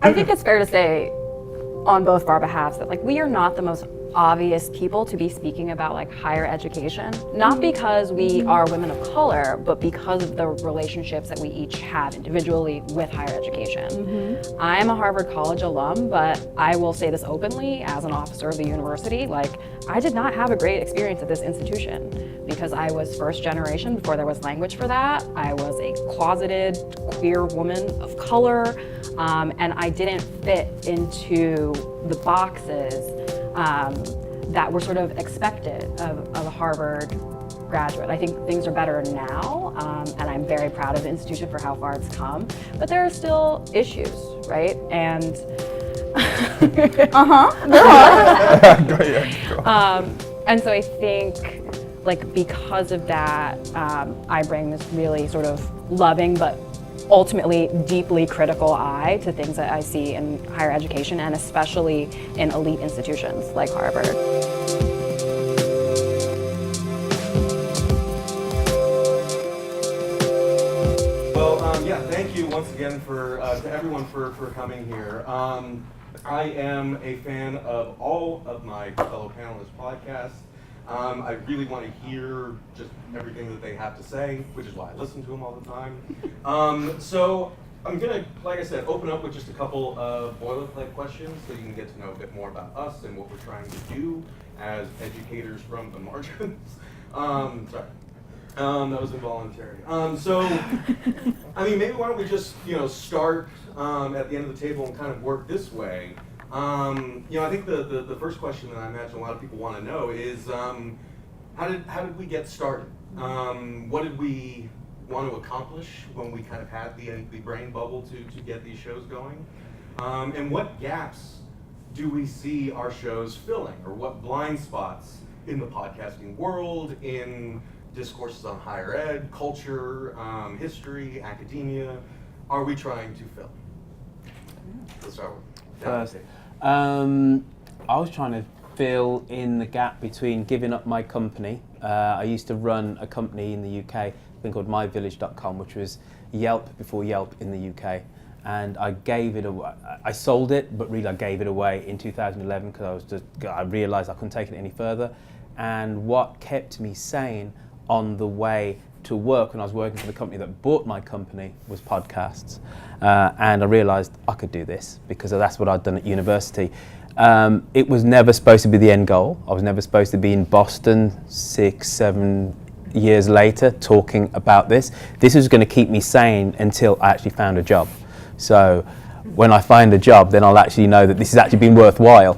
I think it's fair to say on both of our behalves that like we are not the most obvious people to be speaking about like higher education, not because we are women of color, but because of the relationships that we each have individually with higher education. I am a Harvard College alum, but I will say this openly as an officer of the university, like I did not have a great experience at this institution because I was first generation before there was language for that. I was a closeted queer woman of color, and I didn't fit into the boxes that were sort of expected of a Harvard graduate. I think things are better now, and I'm very proud of the institution for how far it's come, but there are still issues, right? And and so I think like because of that, I bring this really sort of loving but ultimately deeply critical eye to things that I see in higher education and especially in elite institutions like Harvard. Well, yeah, thank you once again to everyone for coming here. I am a fan of all of my fellow panelists' podcasts. I really want to hear just everything that they have to say, which is why I listen to them all the time. So I'm going to, like I said, open up with just a couple of boilerplate questions so you can get to know a bit more about us and what we're trying to do as educators from the margins. Sorry. That was involuntary. So, I mean, maybe why don't we just, start at the end of the table and kind of work this way. I think the first question that I imagine a lot of people want to know is how did we get started? What did we want to accomplish when we kind of had the brain bubble to get these shows going? And what gaps do we see our shows filling, or what blind spots in the podcasting world, in discourses on higher ed, culture, history, academia, are we trying to fill? Let's start with first. I was trying to fill in the gap between giving up my company. I used to run a company in the UK, a thing called myvillage.com, which was Yelp before Yelp in the UK. And I gave it away. I sold it, but really I gave it away in 2011 because I realized I couldn't take it any further. And what kept me sane on the way to work when I was working for the company that bought my company was podcasts. And I realized I could do this because that's what I'd done at university. It was never supposed to be the end goal. I was never supposed to be in Boston 6-7 years later talking about this. This was going to keep me sane until I actually found a job. So when I find a job, then I'll actually know that this has actually been worthwhile,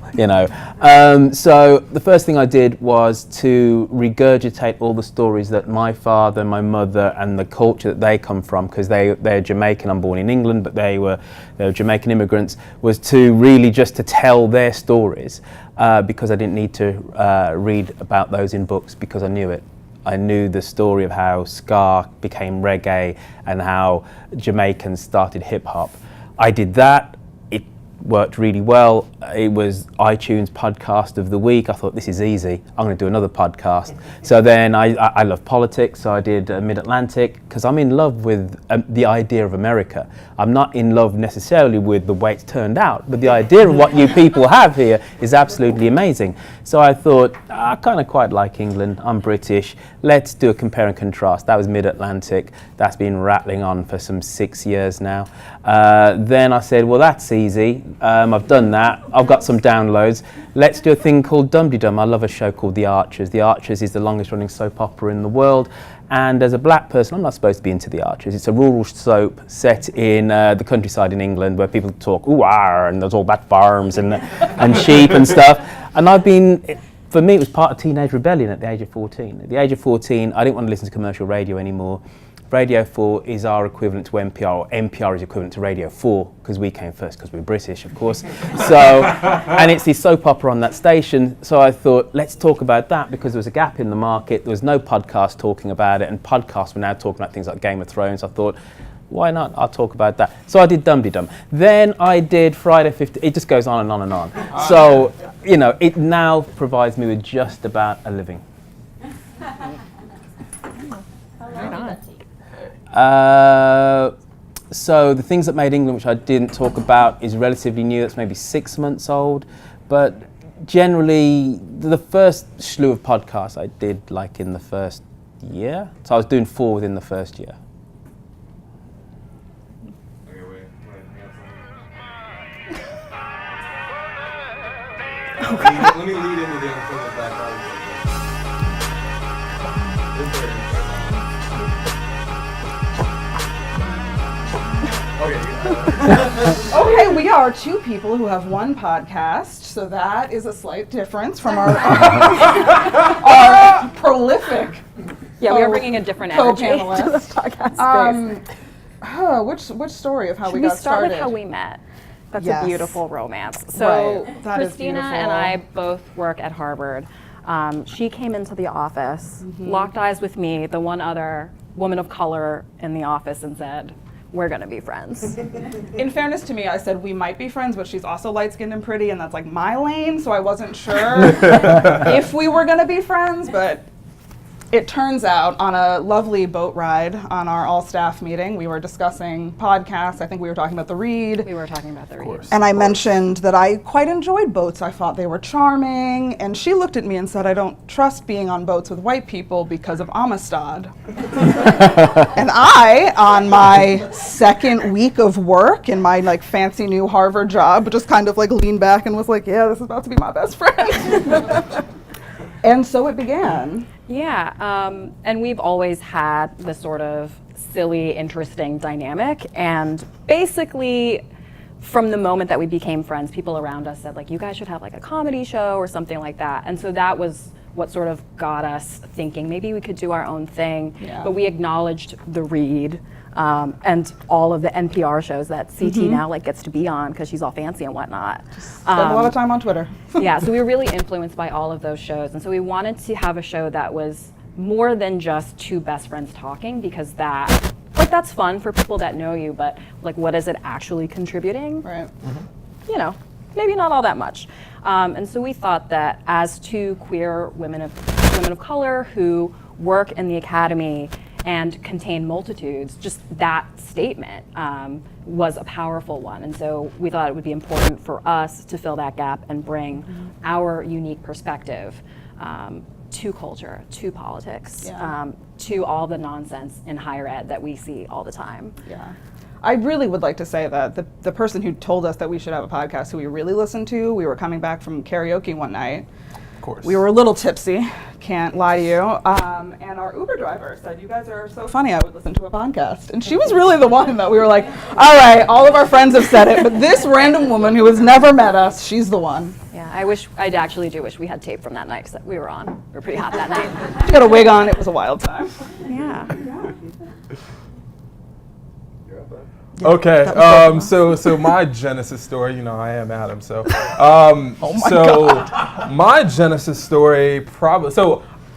So the first thing I did was to regurgitate all the stories that my father, my mother, and the culture that they come from, because they're Jamaican. I'm born in England, but they were Jamaican immigrants, was to really just to tell their stories, because I didn't need to read about those in books because I knew it. I knew the story of how ska became reggae and how Jamaicans started hip hop. I did that. It worked really well. It was iTunes podcast of the week. I thought, this is easy. I'm going to do another podcast. So then I love politics, so I did Mid-Atlantic, because I'm in love with the idea of America. I'm not in love necessarily with the way it's turned out, but the idea of what you people have here is absolutely amazing. So I thought, I kind of quite like England. I'm British. Let's do a compare and contrast. That was Mid-Atlantic. That's been rattling on for some 6 years now. Then I said, well, that's easy. I've done that. I've got some downloads. Let's do a thing called Dum-de-Dum. I love a show called The Archers. The Archers is the longest running soap opera in the world. And as a black person, I'm not supposed to be into The Archers. It's a rural soap set in the countryside in England where people talk ooh-ah, and there's all about farms and sheep and stuff. And for me, it was part of teenage rebellion at the age of 14. At the age of 14, I didn't want to listen to commercial radio anymore. Radio 4 is our equivalent to NPR, or NPR is equivalent to Radio 4, because we came first, because we're British, of course. And it's the soap opera on that station, so I thought, let's talk about that, because there was a gap in the market. There was no podcast talking about it, and podcasts were now talking about things like Game of Thrones. I thought, why not? I'll talk about that. So I did Dum-de-Dum. Then I did Friday 15. It just goes on and on and on. So, it now provides me with just about a living. So the Things That Made England, which I didn't talk about, is relatively new. That's maybe 6 months old. But generally, the first slew of podcasts I did like in the first year. So I was doing 4 within the first year. Okay, wait, let me lead into the Unfriendly background. Okay, we are 2 people who have 1 podcast, so that is a slight difference from our prolific. Yeah, we are bringing a different energy to the co-panelists. podcast space. Which story of how Should we we got start started? with how we met? That's Yes. a beautiful romance. So Right. That is Christina beautiful. and I both work at Harvard. She came into the office, Mm-hmm. locked eyes with me, the one other woman of color in the office, and said, "We're gonna be friends." In fairness to me, I said we might be friends, but she's also light-skinned and pretty, and that's like my lane, so I wasn't sure if we were gonna be friends, but it turns out on a lovely boat ride on our all-staff meeting, we were discussing podcasts. I think we were talking about The Read. We were talking about the read. And I mentioned that I quite enjoyed boats. I thought they were charming. And she looked at me and said, "I don't trust being on boats with white people because of Amistad." And I, on my second week of work in my like fancy new Harvard job, just kind of like leaned back and was like, "Yeah, this is about to be my best friend." And so it began. Yeah, and we've always had this sort of silly, interesting dynamic. And basically, from the moment that we became friends, people around us said, like, you guys should have like a comedy show or something like that. And so that was what sort of got us thinking maybe we could do our own thing. Yeah. But we acknowledged The Read and all of the NPR shows that CT now like gets to be on because she's all fancy and whatnot. Spent a lot of time on Twitter. Yeah, so we were really influenced by all of those shows. And so we wanted to have a show that was more than just 2 best friends talking, because that's fun for people that know you, but like, what is it actually contributing? Right. You know, maybe not all that much. And so we thought that as 2 queer women of color who work in the academy and contain multitudes, just that statement was a powerful one. And so we thought it would be important for us to fill that gap and bring our unique perspective to culture, to politics, to all the nonsense in higher ed that we see all the time. Yeah. I really would like to say that the person who told us that we should have a podcast, who we really listened to, we were coming back from karaoke one night. Of course. We were a little tipsy, can't lie to you. And our Uber driver said, "You guys are so funny, I would listen to a podcast." And she was really the one that we were like, all right, all of our friends have said it, but this random woman who has never met us, she's the one. Yeah, I actually do wish we had tape from that night because we were on. We were pretty hot that night. She got a wig on, it was a wild time. Yeah. Okay, that was so so my Genesis story, you know, I am Adam, so God. My Genesis story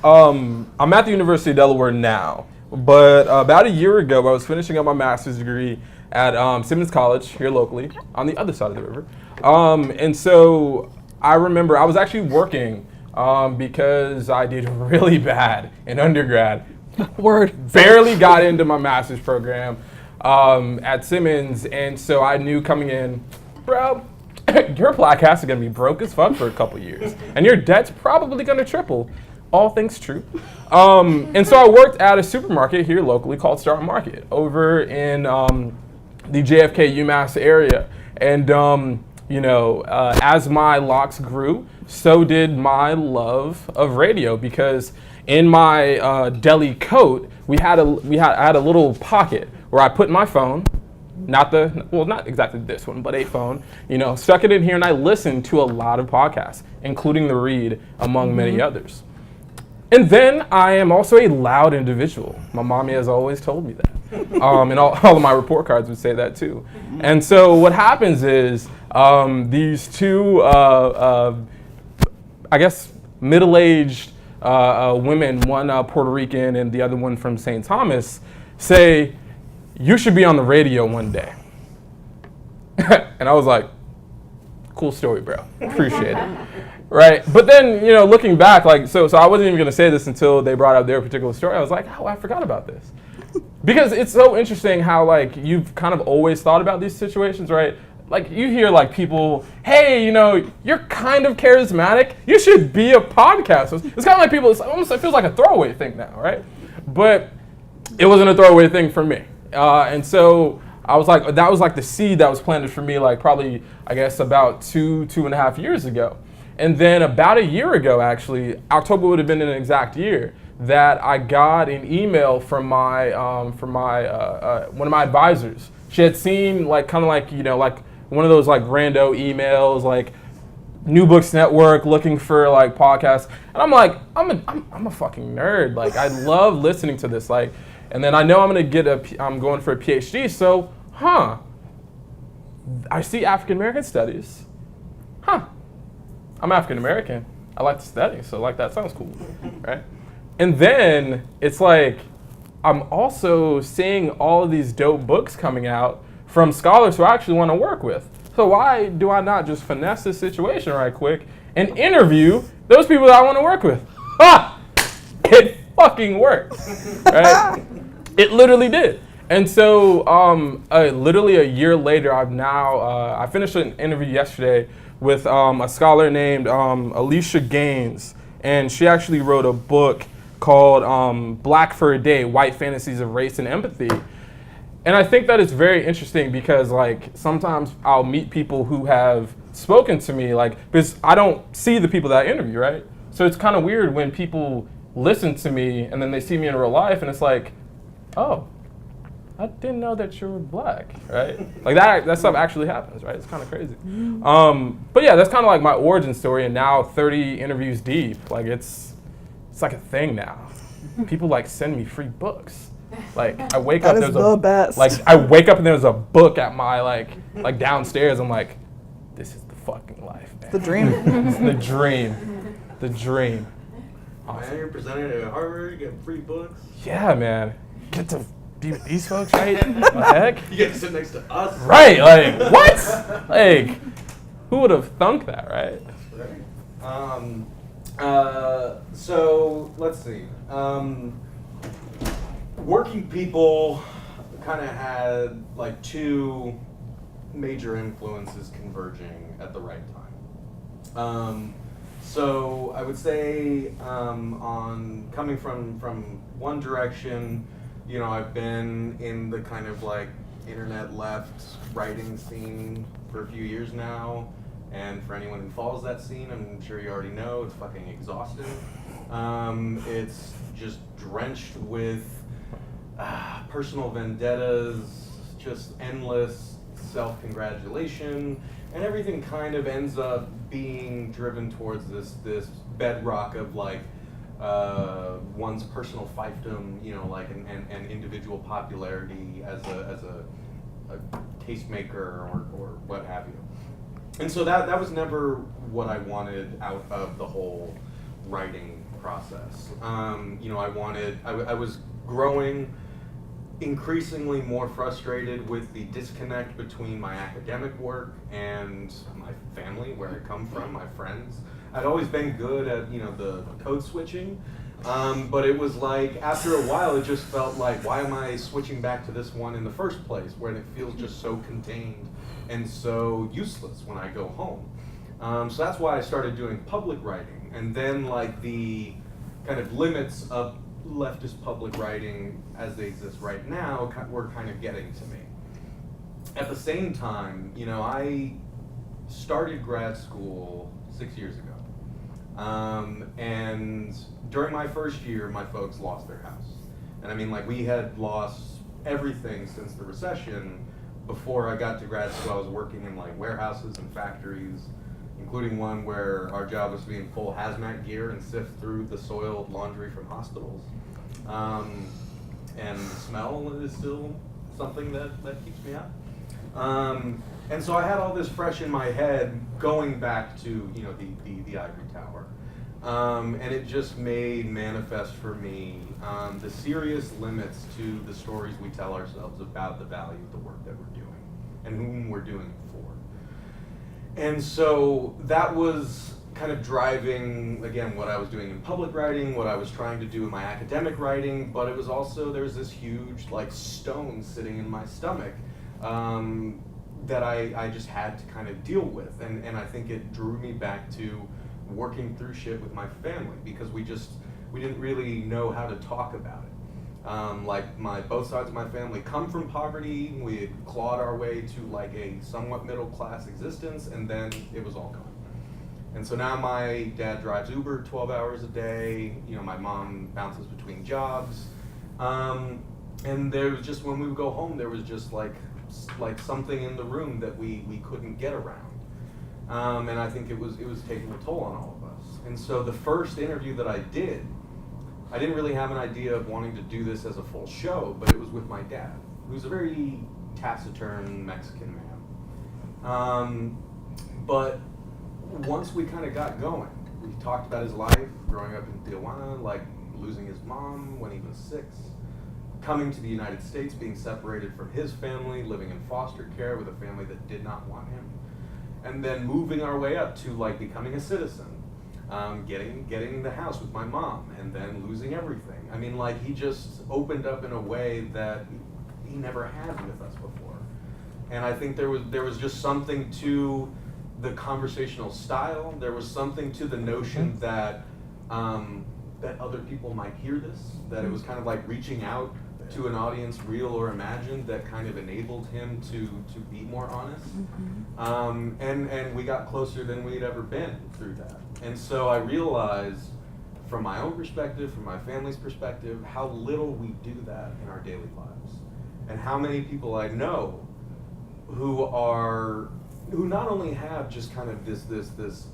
I'm at the University of Delaware now, but about a year ago I was finishing up my master's degree at Simmons College here locally on the other side of the river, and so I remember I was actually working because I did really bad in undergrad. Word. Barely got into my master's program at Simmons, and so I knew coming in, bro, your podcast is gonna be broke as fuck for a couple years, and your debt's probably gonna triple. All things true. And so I worked at a supermarket here locally called Start Market over in the JFK UMass area, and as my locks grew, so did my love of radio, because in my deli coat, I had a little pocket where I put my phone, not exactly this one, but a phone, stuck it in here, and I listened to a lot of podcasts, including The Read, among many others. And then I am also a loud individual. My mommy has always told me that. And all of my report cards would say that too. And so what happens is these 2, I guess, middle-aged women, one Puerto Rican and the other one from St. Thomas, say, "You should be on the radio one day." And I was like, cool story, bro. Appreciate it. Right? But then, looking back, so I wasn't even going to say this until they brought up their particular story. I was like, oh, I forgot about this. because it's so interesting how like you've kind of always thought about these situations, right? Like you hear like people, hey, you know, you're kind of charismatic. You should be a podcaster. It's kind of like people. It feels like a throwaway thing now, right? But it wasn't a throwaway thing for me, and so I was like, that was like the seed that was planted for me, like probably I guess about 2.5 years ago, and then about a year ago, actually, October would have been an exact year, that I got an email from my one of my advisors. She had seen like kind of like, you know, like one of those like rando emails, like New Books Network looking for like podcasts, and I'm like, I'm a fucking nerd. Like I love listening to this. Like, and then I know I'm going for a PhD. So, I see African American studies. I'm African American. I like to study, so like that sounds cool, right? And then it's like I'm also seeing all of these dope books coming out from scholars who I actually want to work with. So why do I not just finesse this situation right quick and interview those people that I want to work with? It fucking worked, right? It literally did. And so literally a year later, I finished an interview yesterday with a scholar named Alicia Gaines, and she actually wrote a book called Black for a Day, White Fantasies of Race and Empathy. And I think that it's very interesting because like sometimes I'll meet people who have spoken to me, like, because I don't see the people that I interview, right? So it's kind of weird when people listen to me and then they see me in real life and it's like, oh, I didn't know that you were Black, right? Like that stuff actually happens, right? It's kind of crazy. But yeah, that's kind of like my origin story, and now 30 interviews deep, like it's like a thing now. People like send me free books. Like I wake up, there's the best. Like I wake up and there's a book at my like downstairs. I'm like, this is the fucking life, man. The dream. It's the dream. The dream. Man, you're presented at Harvard, you get free books. Yeah, man. Get to be with these folks, right? What the heck? You get to sit next to us. Right, like, what? Like, who would have thunk that, right? Right. So, let's see. Working people kind of had like two major influences converging at the right time. So I would say on coming from one direction, you know, I've been in the kind of like internet left writing scene for a few years now, and for anyone who follows that scene, I'm sure you already know, it's fucking exhausting. It's just drenched with personal vendettas, just endless self-congratulation, and everything kind of ends up being driven towards this bedrock of like one's personal fiefdom, you know, like an individual popularity as a tastemaker or what have you. And so that was never what I wanted out of the whole writing process. You know, I was growing increasingly more frustrated with the disconnect between my academic work and my family, where I come from, my friends. I'd always been good at, you know, the code switching, but it was like after a while it just felt like, why am I switching back to this one in the first place, when it feels just so contained and so useless when I go home. So that's why I started doing public writing, and then like the kind of limits of leftist public writing as they exist right now were kind of getting to me. At the same time, you know, I started grad school 6 years ago. And during my first year, my folks lost their house. And I mean, like, we had lost everything since the recession. Before I got to grad school, I was working in like warehouses and factories, including one where our job was to be in full hazmat gear and sift through the soiled laundry from hospitals. And the smell is still something that keeps me up. And so I had all this fresh in my head going back to, you know, the ivory tower. And it just made manifest for me the serious limits to the stories we tell ourselves about the value of the work that we're doing and whom we're doing it for. And so that was kind of driving, again, what I was doing in public writing, what I was trying to do in my academic writing, but it was also, there was this huge like stone sitting in my stomach that I just had to kind of deal with. And I think it drew me back to working through shit with my family, because we didn't really know how to talk about it. Like both sides of my family come from poverty. We had clawed our way to like a somewhat middle class existence, and then it was all gone. And so now my dad drives Uber 12 hours a day. You know, my mom bounces between jobs. And there was just, when we would go home, there was just like something in the room that we couldn't get around. And I think it was taking a toll on all of us. And so the first interview that I didn't really have an idea of wanting to do this as a full show, but it was with my dad, who's a very taciturn Mexican man. But once we kind of got going, we talked about his life, growing up in Tijuana, like losing his mom when he was 6, coming to the United States, being separated from his family, living in foster care with a family that did not want him, and then moving our way up to like becoming a citizen, getting the house with my mom, and then losing everything. I mean, like, he just opened up in a way that he never had with us before. And I think there was just something to the conversational style. There was something to the notion that that other people might hear this, that it was kind of like reaching out to an audience, real or imagined, that kind of enabled him to be more honest. And we got closer than we'd ever been through that. And so I realized, from my own perspective, from my family's perspective, how little we do that in our daily lives. And how many people I know who not only have just kind of this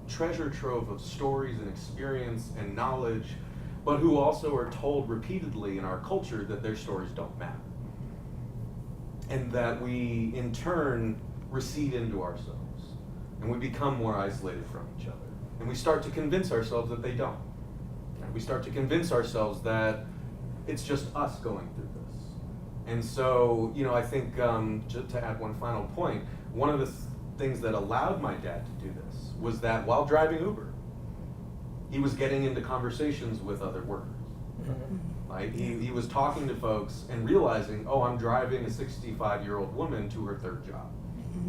treasure trove of stories and experience and knowledge, but who also are told repeatedly in our culture that their stories don't matter. And that we, in turn, recede into ourselves. And we become more isolated from each other. And we start to convince ourselves that they don't. And we start to convince ourselves that it's just us going through this. And so, you know, I think, just to add one final point, one of the things that allowed my dad to do this was that while driving Uber, he was getting into conversations with other workers. Right? He was talking to folks and realizing, oh, I'm driving a 65-year-old woman to her 3rd job.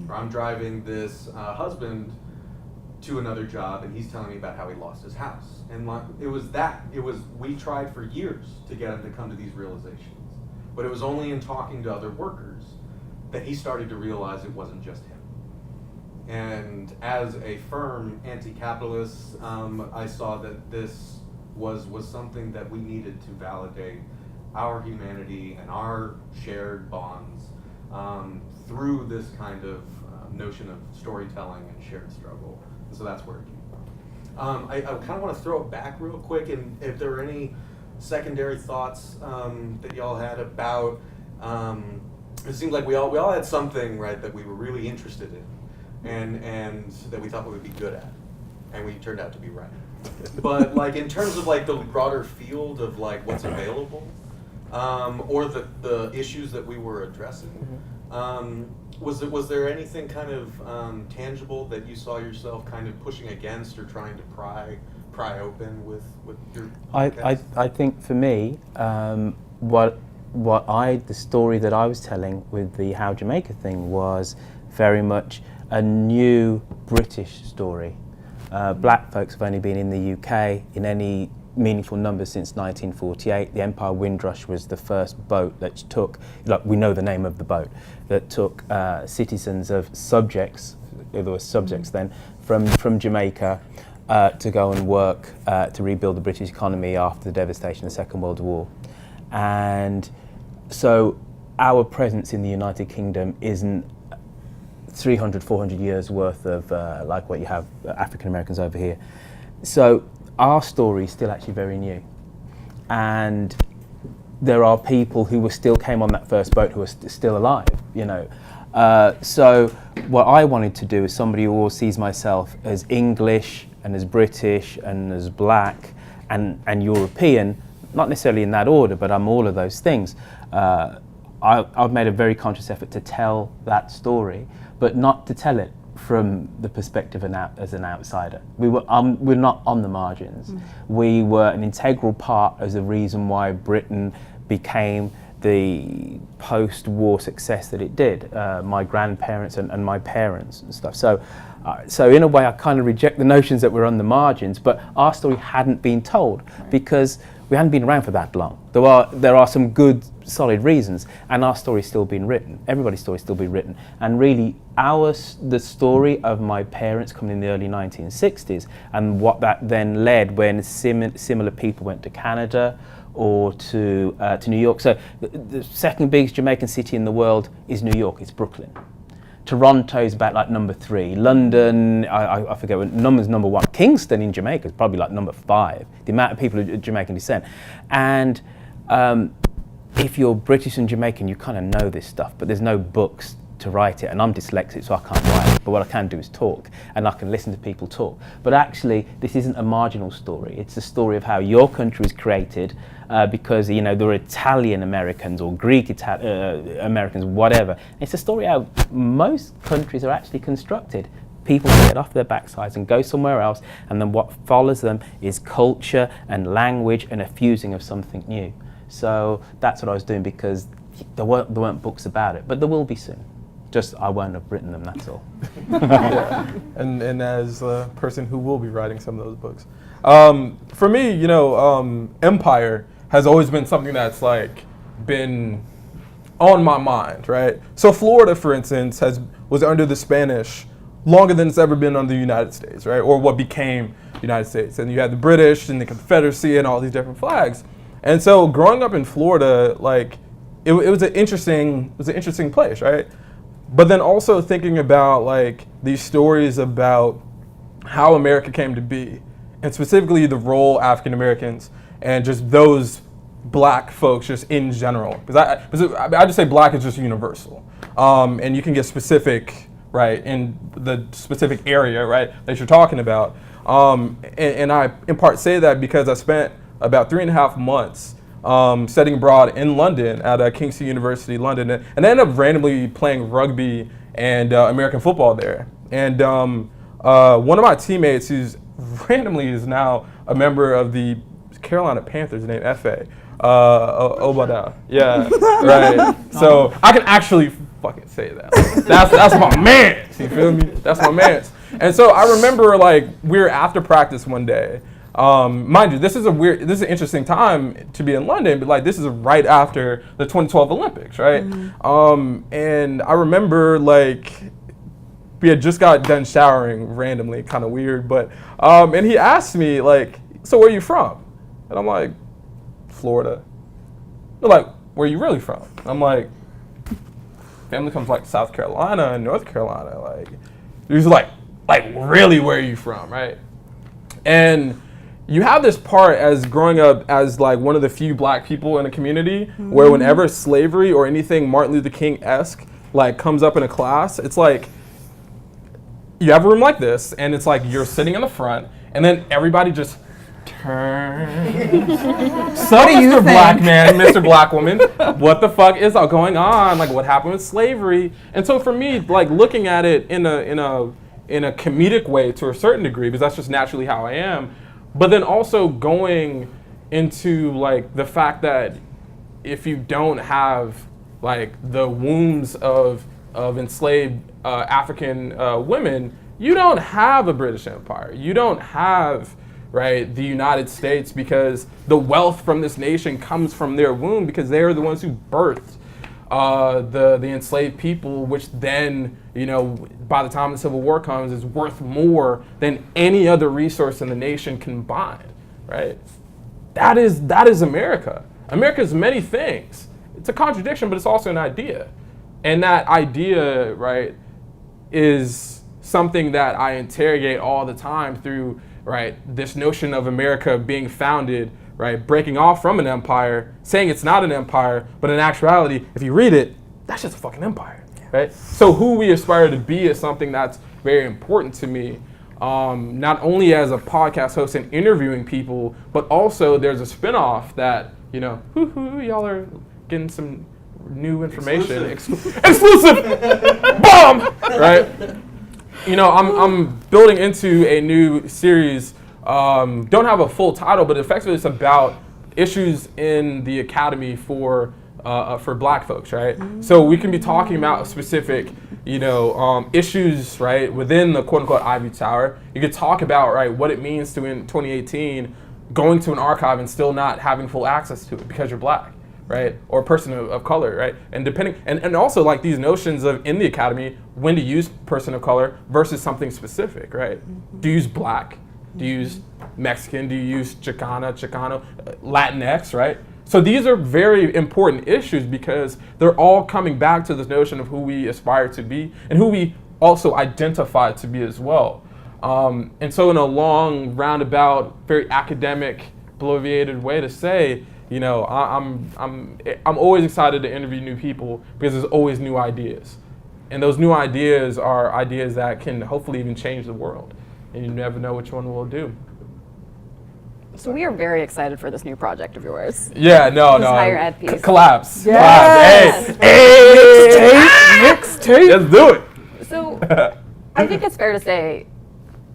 Or I'm driving this husband to another job, and he's telling me about how he lost his house. And we tried for years to get him to come to these realizations. But it was only in talking to other workers that he started to realize it wasn't just him. And as a firm anti-capitalist, I saw that this was something that we needed to validate our humanity and our shared bonds through this kind of notion of storytelling and shared struggle. And so that's where it came from. I kind of want to throw it back real quick, and if there are any secondary thoughts that y'all had about, it seemed like we all had something, right, that we were really interested in. And that we thought we would be good at, and we turned out to be right. But like in terms of like the broader field of like what's available, or the issues that we were addressing, was there anything kind of tangible that you saw yourself kind of pushing against or trying to pry open with your podcast? I think for me, the story that I was telling with the How Jamaica thing was very much a new British story. Black folks have only been in the UK in any meaningful numbers since 1948. The Empire Windrush was the first boat that took, like we know the name of the boat, that took citizens of subjects, there were subjects then, from Jamaica to go and work to rebuild the British economy after the devastation of the Second World War. And so our presence in the United Kingdom isn't 300, 400 years worth of like what you have African Americans over here. So our story is still actually very new. And there are people who still came on that first boat who are still alive, you know. So what I wanted to do as somebody who always sees myself as English and as British and as black and European, not necessarily in that order, but I'm all of those things. I've made a very conscious effort to tell that story, but not to tell it from the perspective as an outsider. We're not on the margins. We were an integral part as the reason why Britain became the post-war success that it did. My grandparents and my parents and stuff. So in a way, I kind of reject the notions that we're on the margins, but our story hadn't been told because we hadn't been around for that long. There are some good, solid reasons, and our story's still being written. Everybody's story's still being written. And really, the story of my parents coming in the early 1960s, and what that then led when similar people went to Canada or to New York. So the second biggest Jamaican city in the world is New York, it's Brooklyn. Toronto's about like number 3. London, I forget what number's number 1. Kingston in Jamaica is probably like number 5. The amount of people of Jamaican descent. And if you're British and Jamaican, you kind of know this stuff, but there's no books to write it. And I'm dyslexic, so I can't write it. But what I can do is talk, and I can listen to people talk. But actually, this isn't a marginal story. It's a story of how your country was created because, you know, there were Italian Americans or Greek Americans, whatever. It's a story how most countries are actually constructed. People get off their backsides and go somewhere else, and then what follows them is culture and language and a fusing of something new. So that's what I was doing, because there weren't books about it, but there will be soon. Just I won't have written them, that's all. Yeah. And as a person who will be writing some of those books. For me, you know, empire has always been something that's like been on my mind, right? So Florida, for instance, was under the Spanish longer than it's ever been under the United States, right? Or what became the United States. And you had the British and the Confederacy and all these different flags. And so growing up in Florida, like it was an interesting place, right? But then also thinking about like these stories about how America came to be, and specifically the role African Americans and just those black folks just in general. Because I just say black is just universal. And you can get specific, right, in the specific area, right, that you're talking about. And I in part say that because I spent about 3.5 months studying abroad in London at Kingston University, London, and I ended up randomly playing rugby and American football there. And one of my teammates, who's randomly is now a member of the Carolina Panthers, named F.A. Obada. Yeah, right. So I can actually fucking say that. That's my man. You feel me? That's my man. And so I remember like we were after practice one day. Mind you, this is an interesting time to be in London, but like this is right after the 2012 Olympics, right? Mm-hmm. And I remember like we had just got done showering randomly, kind of weird, but and he asked me like, so where are you from? And I'm like, Florida. They're like, where are you really from? I'm like, family comes like South Carolina and North Carolina. Like, he's like really, where are you from, right? And you have this part as growing up as like one of the few black people in a community where whenever slavery or anything Martin Luther King-esque like comes up in a class, it's like you have a room like this and it's like you're sitting in the front and then everybody just turns. So Mr. Black man, Mr. Black woman, what the fuck is going on? Like what happened with slavery? And so for me, like looking at it in a comedic way to a certain degree, because that's just naturally how I am. But then also going into like the fact that if you don't have like the wombs of enslaved African women, you don't have a British Empire. You don't have, right, the United States, because the wealth from this nation comes from their womb because they are the ones who birthed the enslaved people, which then, you know, by the time the Civil War comes, is worth more than any other resource in the nation combined, right? That is America. America's many things. It's a contradiction, but it's also an idea. And that idea, right, is something that I interrogate all the time through, right, this notion of America being founded, right, breaking off from an empire, saying it's not an empire, but in actuality, if you read it, that's just a fucking empire, right? So who we aspire to be is something that's very important to me, not only as a podcast host and interviewing people, but also there's a spinoff that, you know, y'all are getting some new information. Exclusive! Bomb! Right? I'm building into a new series. Don't have a full title, but effectively it's about issues in the academy for Black folks, right? So we can be talking about specific, issues, right, within the quote-unquote Ivy Tower. You could talk about, right, what it means to, in 2018, going to an archive and still not having full access to it because you're Black, right, or a person of color, right? And depending, and also like these notions of in the academy, when to use person of color versus something specific, right? Do you use Black? Do you use Mexican? Do you use Chicano, Latinx, right? So these are very important issues because they're all coming back to this notion of who we aspire to be and who we also identify to be as well. And so in a long, roundabout, very academic, bloviated way to say, I'm always excited to interview new people because there's always new ideas. And those new ideas are ideas that can hopefully even change the world. And you never know which one will do. So we are very excited for this new project of yours. Yeah, no. This higher ed piece. Collapse. Yes. Collapse. Hey. Mixtape. Let's do it. So I think it's fair to say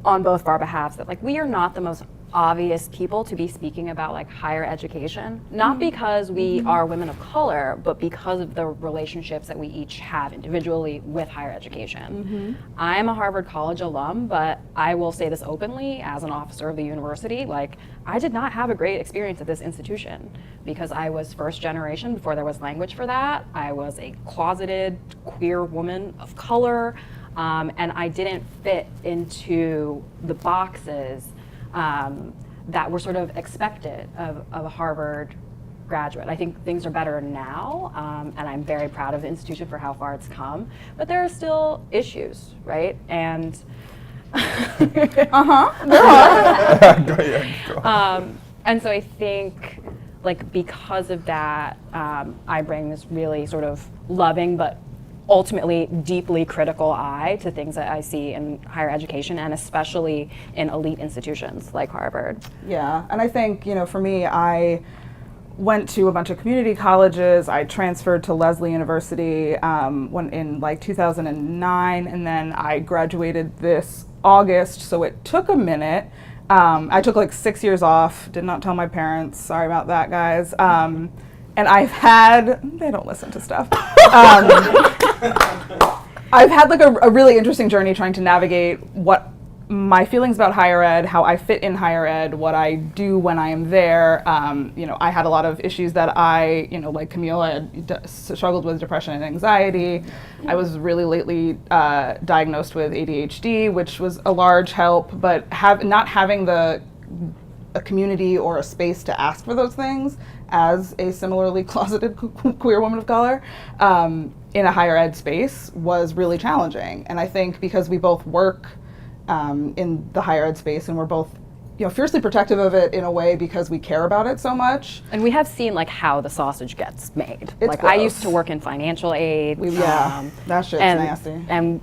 on both of our behalves that like we are not the most obvious people to be speaking about like higher education, not because we are women of color, but because of the relationships that we each have individually with higher education. I'm a Harvard College alum, but I will say this openly as an officer of the university, like I did not have a great experience at this institution because I was first generation before there was language for that. I was a closeted queer woman of color, and I didn't fit into the boxes that were sort of expected of a Harvard graduate. I think things are better now, and I'm very proud of the institution for how far it's come, but there are still issues, right? And There are. and so I think like because of that, I bring this really sort of loving but ultimately deeply critical eye to things that I see in higher education and especially in elite institutions like Harvard. Yeah, and I think, for me, I went to a bunch of community colleges. I transferred to Lesley University when in like 2009, and then I graduated this August, so it took a minute. I took like 6 years off, did not tell my parents, sorry about that, guys. And they don't listen to stuff. I've had like a really interesting journey trying to navigate what my feelings about higher ed, how I fit in higher ed, what I do when I am there. I had a lot of issues that like Kamille, I had struggled with depression and anxiety. I was really lately diagnosed with ADHD, which was a large help, but not having a community or a space to ask for those things as a similarly closeted queer woman of color in a higher ed space was really challenging. And I think because we both work in the higher ed space and we're both fiercely protective of it in a way because we care about it so much. And we have seen like how the sausage gets made. It's like gross. I used to work in financial aid. That shit's nasty. And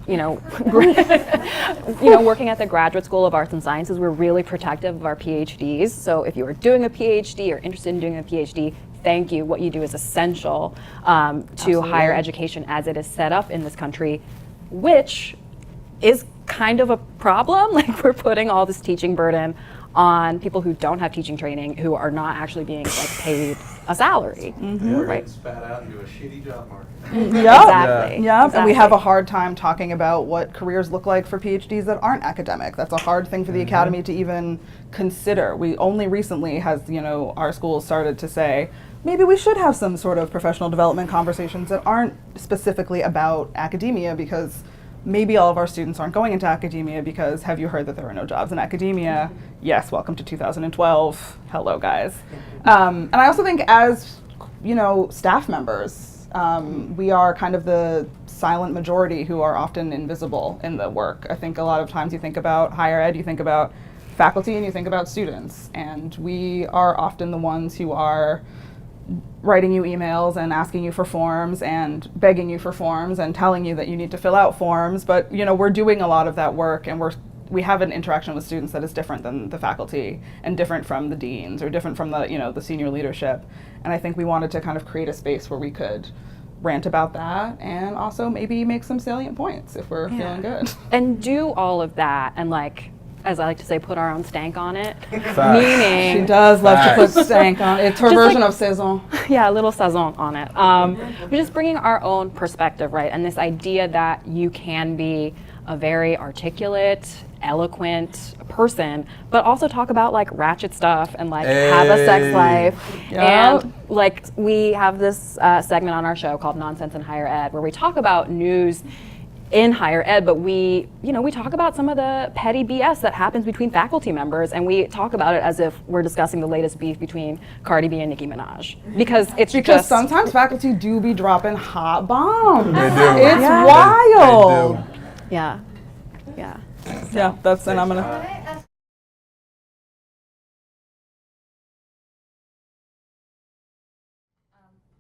working at the Graduate School of Arts and Sciences, we're really protective of our PhDs. So if you are doing a PhD or interested in doing a PhD, thank you. What you do is essential to higher education as it is set up in this country, which is kind of a problem. Like we're putting all this teaching burden on people who don't have teaching training, who are not actually being like paid a salary. We're Right. getting spat out into a shitty job market. Exactly. Yeah, and we have a Exactly. hard time talking about what careers look like for PhDs that aren't academic. That's a hard thing for the academy to even consider. We only recently has, our school started to say, maybe we should have some sort of professional development conversations that aren't specifically about academia because maybe all of our students aren't going into academia because have you heard that there are no jobs in academia? Yes, welcome to 2012. Hello, guys. And I also think as, staff members, we are kind of the silent majority who are often invisible in the work. I think a lot of times you think about higher ed, you think about faculty and you think about students. And we are often the ones who are writing you emails and asking you for forms and begging you for forms and telling you that you need to fill out forms, but we're doing a lot of that work and we have an interaction with students that is different than the faculty and different from the deans or different from the the senior leadership. And I think we wanted to kind of create a space where we could rant about that and also maybe make some salient points if we're feeling good. And do all of that and like, as I like to say, put our own stank on it. Facts. Meaning, She does love to put stank on it. It's her version of saison. yeah, a little saison on it. We're just bringing our own perspective, right? And this idea that you can be a very articulate, eloquent person, but also talk about like ratchet stuff and like have a sex life. Yep. And like we have this segment on our show called Nonsense in Higher Ed, where we talk about news in higher ed, but we talk about some of the petty BS that happens between faculty members, and we talk about it as if we're discussing the latest beef between Cardi B and Nicki Minaj, because Because sometimes faculty do be dropping hot bombs. They do. It's Yeah. wild. They do. yeah, yeah. Yeah, that's and I'm gonna.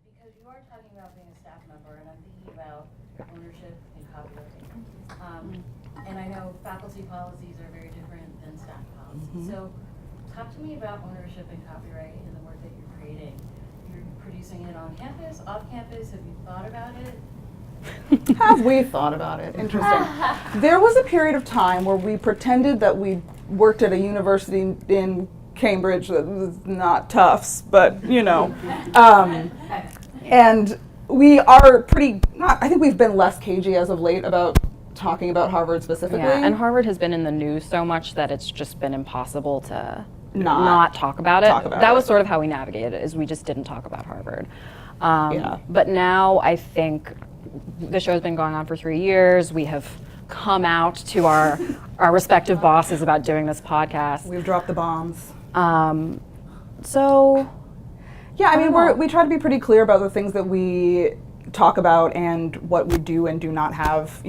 Because you are talking about being a staff member, and I'm thinking about ownership and copywriting. And I know faculty policies are very different than staff policies. So talk to me about ownership and copyright in the work that you're creating. You're producing it on campus, off campus. Have you thought about it? Have we thought about it? Interesting. There was a period of time where we pretended that we worked at a university in Cambridge that was not Tufts, but you know. And we are pretty, I think we've been less cagey as of late about talking about Harvard specifically. Yeah, and Harvard has been in the news so much that it's just been impossible to Not talk about it. talk about That it. was sort of how we navigated it, is we just didn't talk about Harvard. Yeah. But now I think the show's been going on for 3 years. We have come out to our respective bosses about doing this podcast. We've dropped the bombs. So Yeah, I mean, know. we try to be pretty clear about the things that we talk about and what we do and do not have,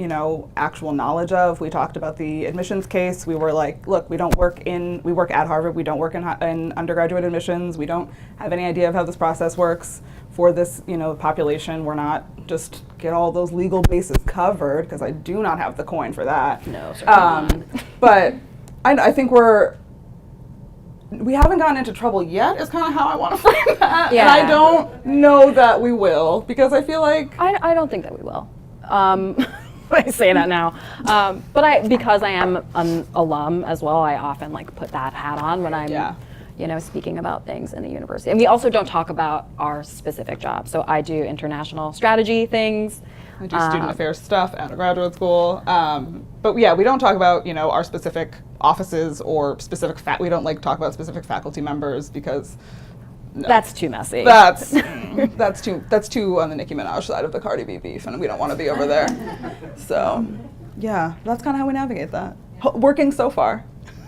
actual knowledge of. We talked about the admissions case. We were like, look, we work at Harvard. We don't work in undergraduate admissions. We don't have any idea of how this process works for this, population. We're not just get all those legal bases covered, because I do not have the coin for that. no, certainly not. But I think we haven't gotten into trouble yet, is kind of how I want to frame that. Yeah. And I don't know that we will, because I feel like I don't think that we will. I say that now. But because I am an alum as well, I often put that hat on when I'm speaking about things in the university. And we also don't talk about our specific job. So I do international strategy things. I do student affairs stuff at a graduate school. But yeah, we don't talk about, our specific offices or specific we don't talk about specific faculty members, because That's too messy. that's too on the Nicki Minaj side of the Cardi B beef, and we don't want to be over there. So yeah, that's kind of how we navigate that. Working so far.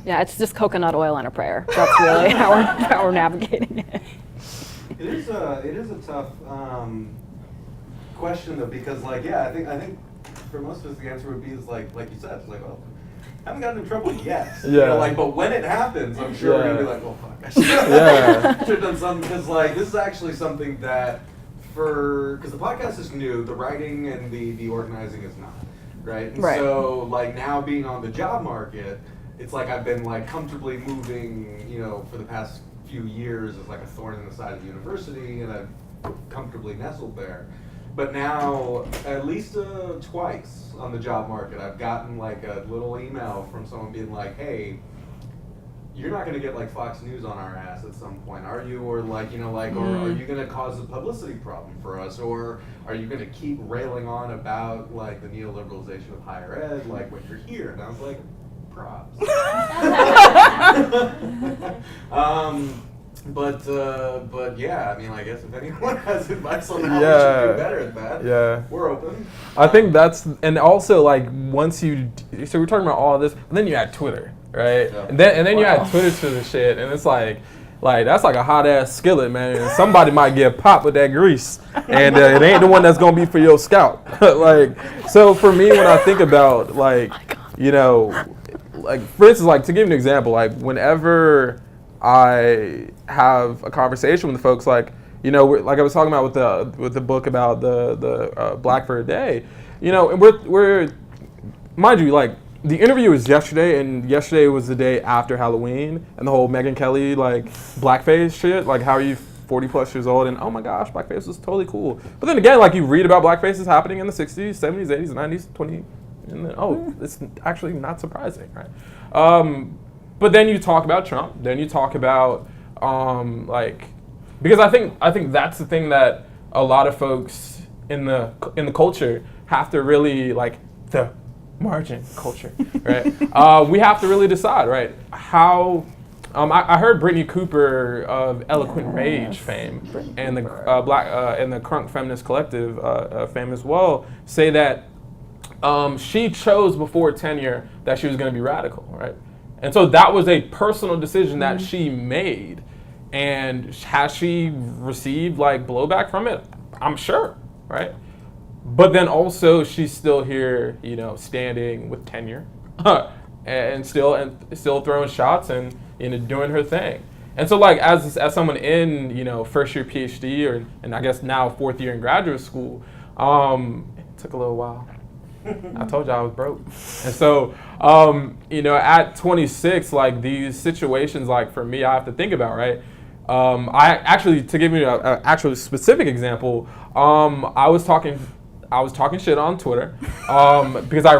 Yeah, it's just coconut oil and a prayer. That's really how we're navigating it. It is a tough question though, because I think for most of us the answer would be like you said, well, I haven't gotten in trouble yet. Yeah. But when it happens, I'm sure we're gonna be like, oh fuck, I should have done something, because this is actually something that because the podcast is new, the writing and the organizing is not, right? And Right. so now being on the job market, it's I've been comfortably moving, for the past few years as a thorn in the side of the university, and I've comfortably nestled there. But now, at least twice on the job market, I've gotten a little email from someone being like, hey, you're not going to get Fox News on our ass at some point, are you? Or or are you going to cause a publicity problem for us? Or are you going to keep railing on about the neoliberalization of higher ed when you're here? And I was like, props. But yeah, I mean, I guess if anyone has advice on how we should do better at that, we're open. I think that's, and also once you, so we're talking about all of this, and then you add Twitter, right? Yeah. And then you add Twitter to the shit, and it's that's a hot ass skillet, man. And somebody might get popped with that grease, and it ain't the one that's gonna be for your scalp. So for me, when I think about for instance, to give an example, whenever I have a conversation with folks, I was talking about with the book about the Black for a Day, and we're mind you, the interview was yesterday, and yesterday was the day after Halloween, and the whole Megyn Kelly blackface shit. How are you 40 plus years old, and oh my gosh, blackface was totally cool. But then again, like you read about blackfaces happening in the 60s, 70s, 80s, 90s, 20s, and then, it's actually not surprising, right? But then you talk about Trump, then you talk about, because I think that's the thing that a lot of folks in the culture have to really, like, the margin culture, right? We have to really decide, right, how. I heard Brittany Cooper of Eloquent Rage fame and the and the Crunk Feminist Collective fame as well say that she chose before tenure that she was going to be radical, right? And so that was a personal decision that she made. And has she received like blowback from it? I'm sure, right? But then also she's still here, you know, standing with tenure and still throwing shots and, you know, doing her thing. And so like as someone in, you know, first year PhD and I guess now fourth year in graduate school, it took a little while. I told you I was broke. And so, you know, at 26, like these situations, like for me, I have to think about, right? I actually, to give you an actual specific example, I was talking shit on Twitter because I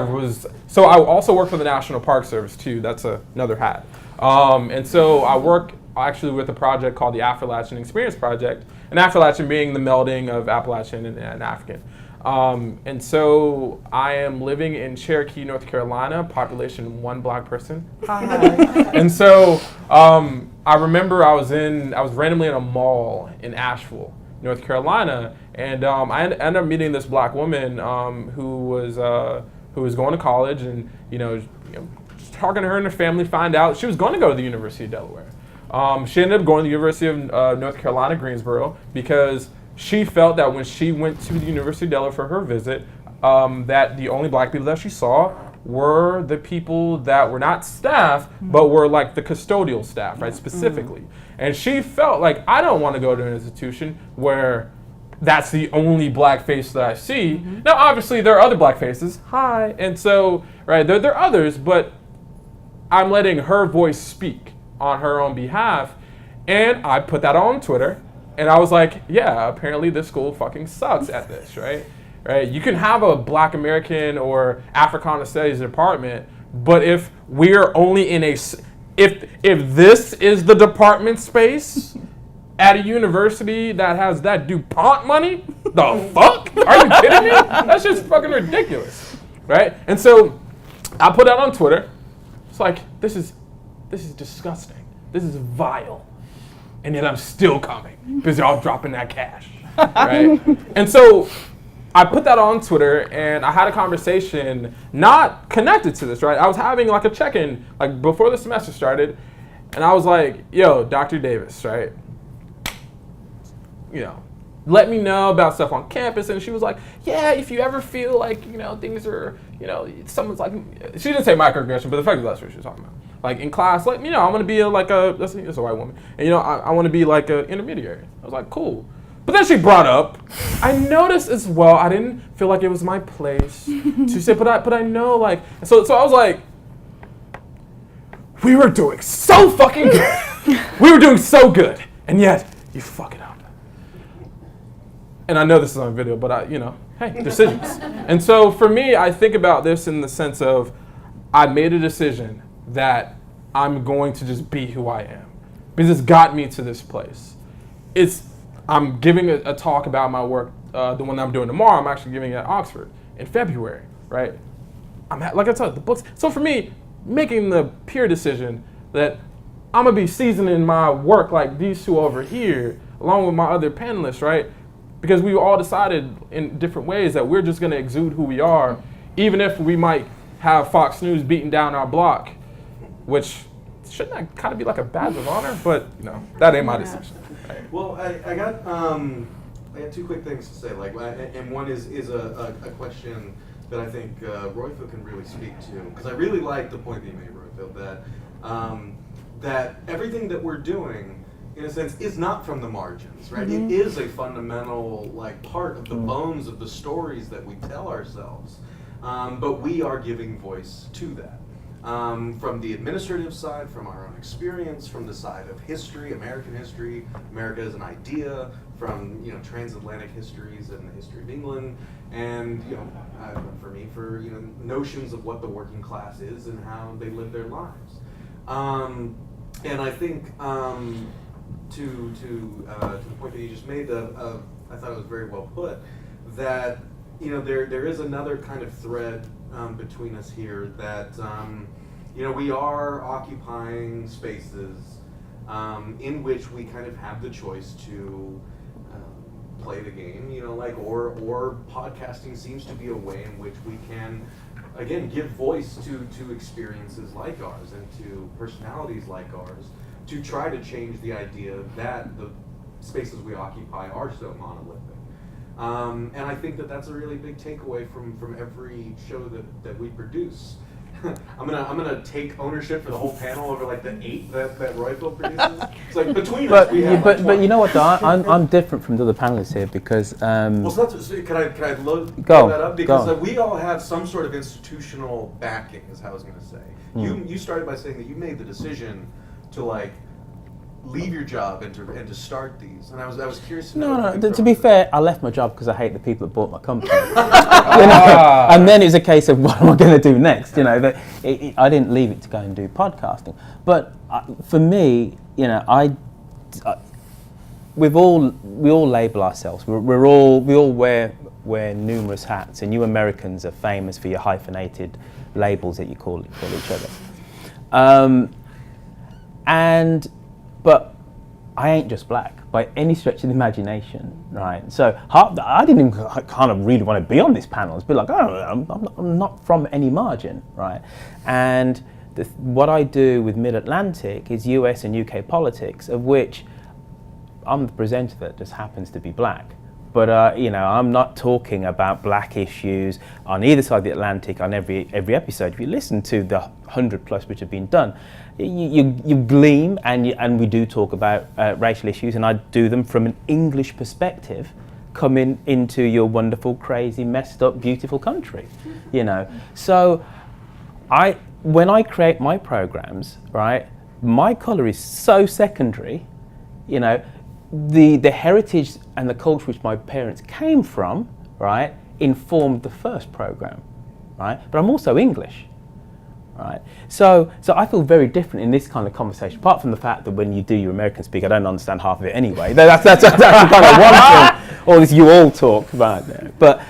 also work for the National Park Service too. That's another hat. And so I work actually with a project called the Appalachian Experience Project, and Appalachian being the melding of Appalachian and African. And so I am living in Cherokee, North Carolina, population 1 black person. And so I remember I was randomly in a mall in Asheville, North Carolina, and I ended up meeting this black woman who was going to college, and you know, talking to her and her family, find out she was going to go to the University of Delaware. She ended up going to the University of North Carolina, Greensboro, because she felt that when she went to the University of Delaware for her visit, that the only black people that she saw were the people that were not staff, but were like the custodial staff, right, specifically. And she felt like, I don't want to go to an institution where that's the only black face that I see. Now, obviously, there are other black faces. Hi. And so, right, there are others, but I'm letting her voice speak on her own behalf. And I put that on Twitter. And I was like, yeah, apparently this school fucking sucks at this, right? Right? You can have a Black American or Africana Studies department, but if we're only in if this is the department space at a university that has that DuPont money, the fuck? Are you kidding me? That's just fucking ridiculous, right? And so I put that on Twitter. It's like, this is disgusting. This is vile. And yet I'm still coming because y'all dropping that cash, right? And so I put that on Twitter and I had a conversation not connected to this, right? I was having like a check-in like before the semester started, and I was like, yo, Dr. Davis, right? You know, let me know about stuff on campus. And she was like, yeah, if you ever feel like, you know, things are, you know, someone's like, she didn't say microaggression, but effectively that's what she was talking about. Like in class, like, you know, I'm gonna be that's a white woman, and you know, I want to be like an intermediary. I was like, cool. But then she brought up, I noticed as well, I didn't feel like it was my place to say, but I know, like, so I was like, we were doing so fucking good. We were doing so good, and yet you fuck it up. And I know this is on video, but you know, hey, decisions. And so for me, I think about this in the sense of, I made a decision that I'm going to just be who I am, because it's got me to this place. I'm giving a talk about my work, the one that I'm doing tomorrow. I'm actually giving it at Oxford in February, right? Like I said, the books. So for me, making the pure decision that I'm gonna be seasoning my work like these two over here, along with my other panelists, right? Because we all decided in different ways that we're just gonna exude who we are, even if we might have Fox News beating down our block, which shouldn't that kind of be like a badge of honor? But you know, that ain't my decision. Right? Well, I got two quick things to say. Like, and one is a question that I think Royfield can really speak to, because I really like the point that you made, Royfield, that everything that we're doing, in a sense, is not from the margins, right? It is a fundamental like part of the bones of the stories that we tell ourselves, but we are giving voice to that. from the administrative side, from our own experience, from the side of history, American history, America as an idea, from transatlantic histories and the history of England, and for me, for notions of what the working class is and how they live their lives. And I think to the point that you just made, I thought it was very well put, that there is another kind of thread between us here, that we are occupying spaces in which we kind of have the choice to play the game, or podcasting seems to be a way in which we can, again, give voice to experiences like ours and to personalities like ours, to try to change the idea that the spaces we occupy are so monolithic. And I think that that's a really big takeaway from every show that we produce. I'm gonna take ownership for the whole panel over like the 8 that Royfield produces. It's like between us we have. But you know what? Though, I'm different from the other panelists here because. Well, so can I load go that up, because we all have some sort of institutional backing, is how I was gonna say. You started by saying that you made the decision to leave your job and to start these, and I was curious to know. No. To be fair, I left my job because I hate the people that bought my company. And then it was a case of what am I going to do next? I didn't leave it to go and do podcasting. But for me, we all label ourselves. We all wear numerous hats, and you Americans are famous for your hyphenated labels that you call each other. But I ain't just black by any stretch of the imagination, right? So I didn't even kind of really want to be on this panel. It's been like, I'm not from any margin, right? And what I do with Mid-Atlantic is US and UK politics, of which I'm the presenter that just happens to be black. But I'm not talking about black issues on either side of the Atlantic on every episode. If you listen to the 100+ which have been done, you gleam, and we do talk about racial issues, and I do them from an English perspective, coming into your wonderful, crazy, messed up, beautiful country. So when I create my programs, right, my colour is so secondary. The heritage and the culture which my parents came from, right, informed the first program, right? But I'm also English, right? So I feel very different in this kind of conversation, apart from the fact that when you do your American speak, I don't understand half of it anyway. That's kind of one thing, all this you all talk about there. But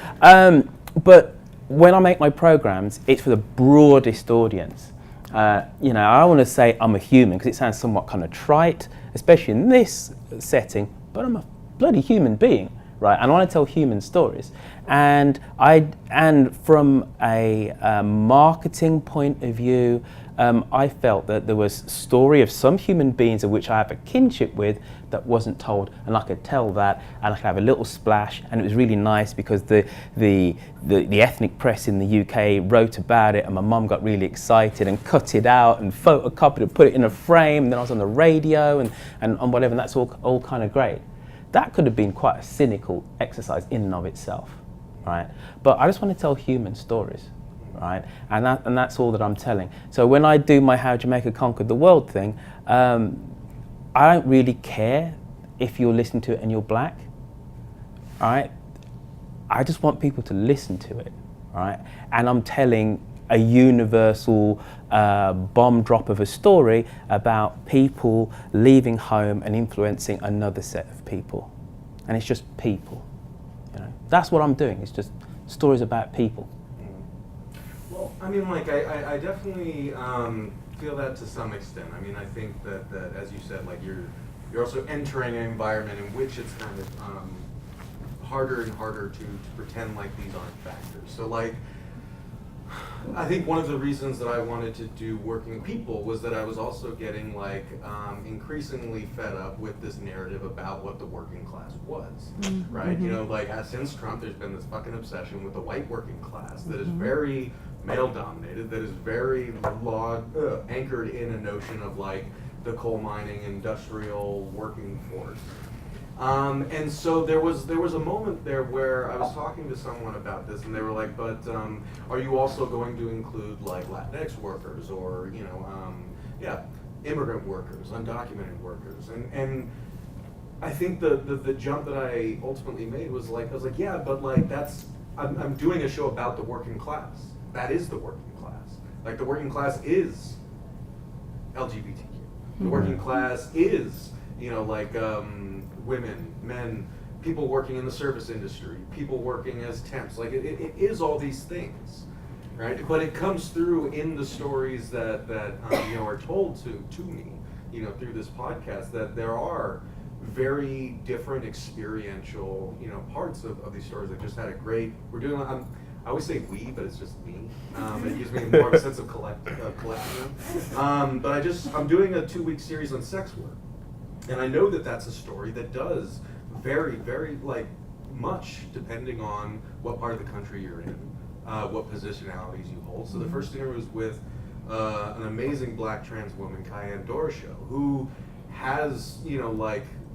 when I make my programs, it's for the broadest audience. I want to say I'm a human because it sounds somewhat kind of trite, especially in this setting, but I'm a bloody human being, right? And I want to tell human stories. And from a marketing point of view, I felt that there was a story of some human beings of which I have a kinship with that wasn't told, and I could tell that, and I could have a little splash, and it was really nice because the ethnic press in the UK wrote about it, and my mum got really excited and cut it out and photocopied it, put it in a frame, and then I was on the radio and whatever, and that's all kind of great. That could have been quite a cynical exercise in and of itself, right? But I just want to tell human stories. Right, and that's all that I'm telling. So when I do my How Jamaica Conquered the World thing, I don't really care if you're listening to it and you're black. All right, I just want people to listen to it. All right, and I'm telling a universal bomb drop of a story about people leaving home and influencing another set of people, and it's just people. That's what I'm doing. It's just stories about people. Well, I mean, I definitely feel that to some extent. I mean, I think that as you said, you're also entering an environment in which it's kind of harder and harder to pretend like these aren't factors. So I think one of the reasons that I wanted to do Working People was that I was also getting increasingly fed up with this narrative about what the working class was, right? Since Trump, there's been this fucking obsession with the white working class that is very male-dominated, that is very anchored in a notion of the coal mining industrial working force. And so there was a moment there where I was talking to someone about this, and they were like, "But are you also going to include like Latinx workers or immigrant workers, undocumented workers?" And I think the jump that I ultimately made was like, I was like, yeah, but like I'm doing a show about the working class. That is the working class. Like the working class is LGBTQ. The working class is women, men, people working in the service industry, people working as temps. Like it is all these things, right? But it comes through in the stories that are told to me, through this podcast, that there are very different experiential, parts of these stories. I just had a great. I always say we, but it's just me. It gives me more of a sense of collective. But I'm doing a 2-week series on sex work. And I know that that's a story that does very, very much depending on what part of the country you're in, what positionalities you hold. So the first interview was with an amazing black trans woman, Kyan Dorshow, who has,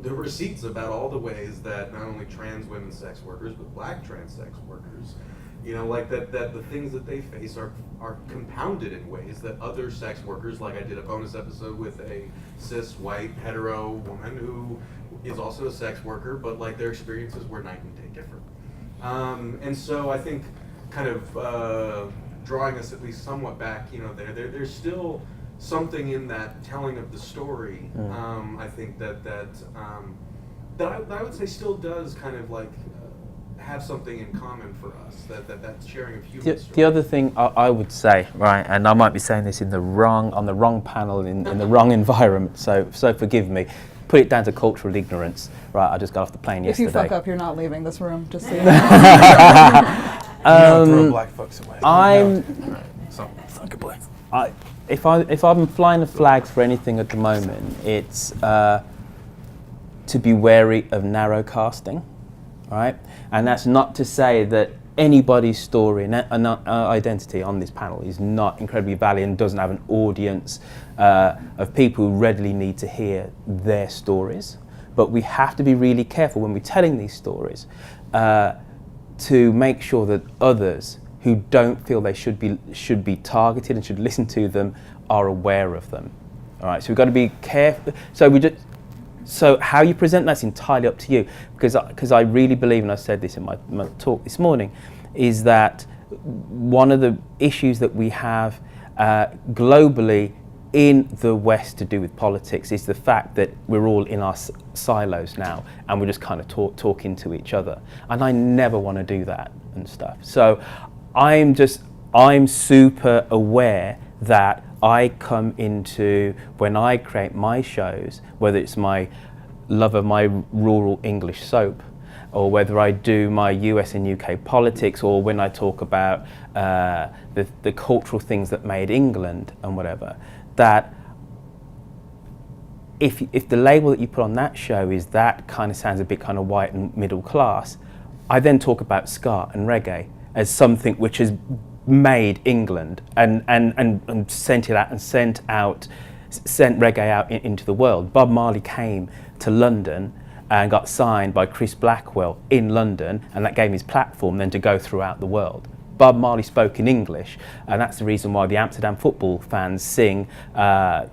the receipts about all the ways that not only trans women sex workers, but black trans sex workers, that the things that they face are compounded in ways that other sex workers, like I did a bonus episode with a cis white hetero woman who is also a sex worker, but their experiences were night and day different. And so I think kind of drawing us at least somewhat back, there's still something in that telling of the story. I think that I would say still does kind of have something in common for us, that sharing of human stories. The other thing I would say, right, and I might be saying this on the wrong panel in the wrong environment, so forgive me, put it down to cultural ignorance. Right, I just got off the plane yesterday. If you fuck up, you're not leaving this room, just so you don't throw black folks away. If I'm flying the flags for anything at the moment, it's to be wary of narrow casting, right? And that's not to say that anybody's story and identity on this panel is not incredibly valid and doesn't have an audience of people who readily need to hear their stories. But we have to be really careful when we're telling these stories to make sure that others who don't feel they should be targeted and should listen to them are aware of them. All right, so we've got to be careful. So how you present that's entirely up to you, because I really believe, and I said this in my talk this morning, is that one of the issues that we have globally in the West to do with politics is the fact that we're all in our silos now, and we're just kind of talking to each other. And I never want to do that and stuff. So I'm super aware that I come into, when I create my shows, whether it's my love of my rural English soap, or whether I do my US and UK politics, or when I talk about the cultural things that made England and whatever, that if the label that you put on that show is that kind of sounds a bit kind of white and middle class, I then talk about ska and reggae as something which has made England and sent reggae out into the world. Bob Marley came to London and got signed by Chris Blackwell in London, and that gave him his platform then to go throughout the world. Bob Marley spoke in English, and that's the reason why the Amsterdam football fans sing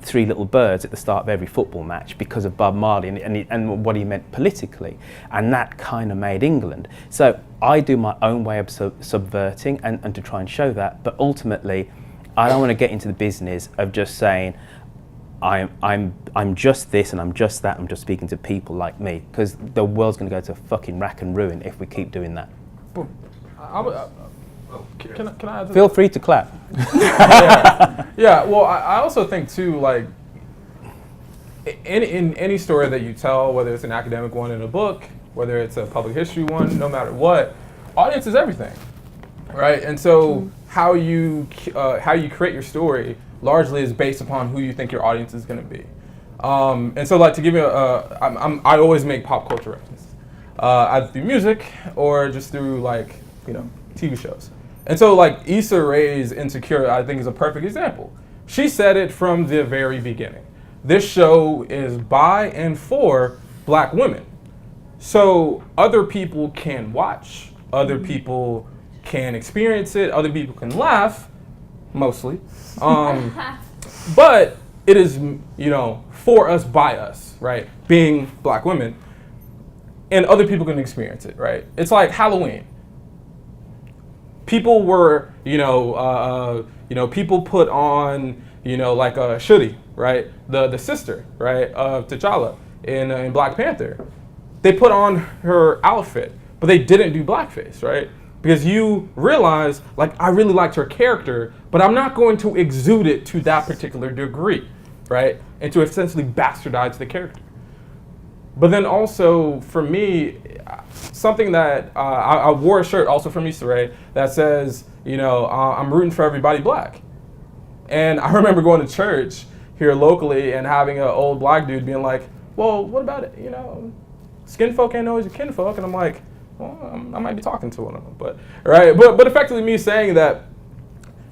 Three Little Birds at the start of every football match, because of Bob Marley and what he meant politically, and that kind of made England. So I do my own way of subverting and to try and show that, but ultimately I don't want to get into the business of just saying I'm just this and I'm just that, I'm just speaking to people like me, because the world's going to go to fucking rack and ruin if we keep doing that. Boom. Can I add to Feel free to clap. Yeah, well, I also think too, like, in any story that you tell, whether it's an academic one in a book, whether it's a public history one, no matter what, audience is everything, right? And so how you create your story largely is based upon who you think your audience is going to be. And so, like, to give you I always make pop culture references, either through music or just through, like, TV shows. And so, like, Issa Rae's Insecure, I think, is a perfect example. She said it from the very beginning. This show is by and for black women. So other people can watch, other people can experience it, other people can laugh, mostly. But it is, for us, by us, right? Being black women, and other people can experience it, right? It's like Halloween. People were, people put on, like a Shuri, right? The sister, right, of T'Challa in Black Panther. They put on her outfit, but they didn't do blackface, right? Because you realize, like, I really liked her character, but I'm not going to exude it to that particular degree, right? And to essentially bastardize the character. But then also, for me, something that I wore a shirt also from Issa Rae that says, I'm rooting for everybody black. And I remember going to church here locally and having an old black dude being like, well, what about it? Skin folk ain't always your kinfolk. And I'm like, well, I might be talking to one of them. But effectively me saying that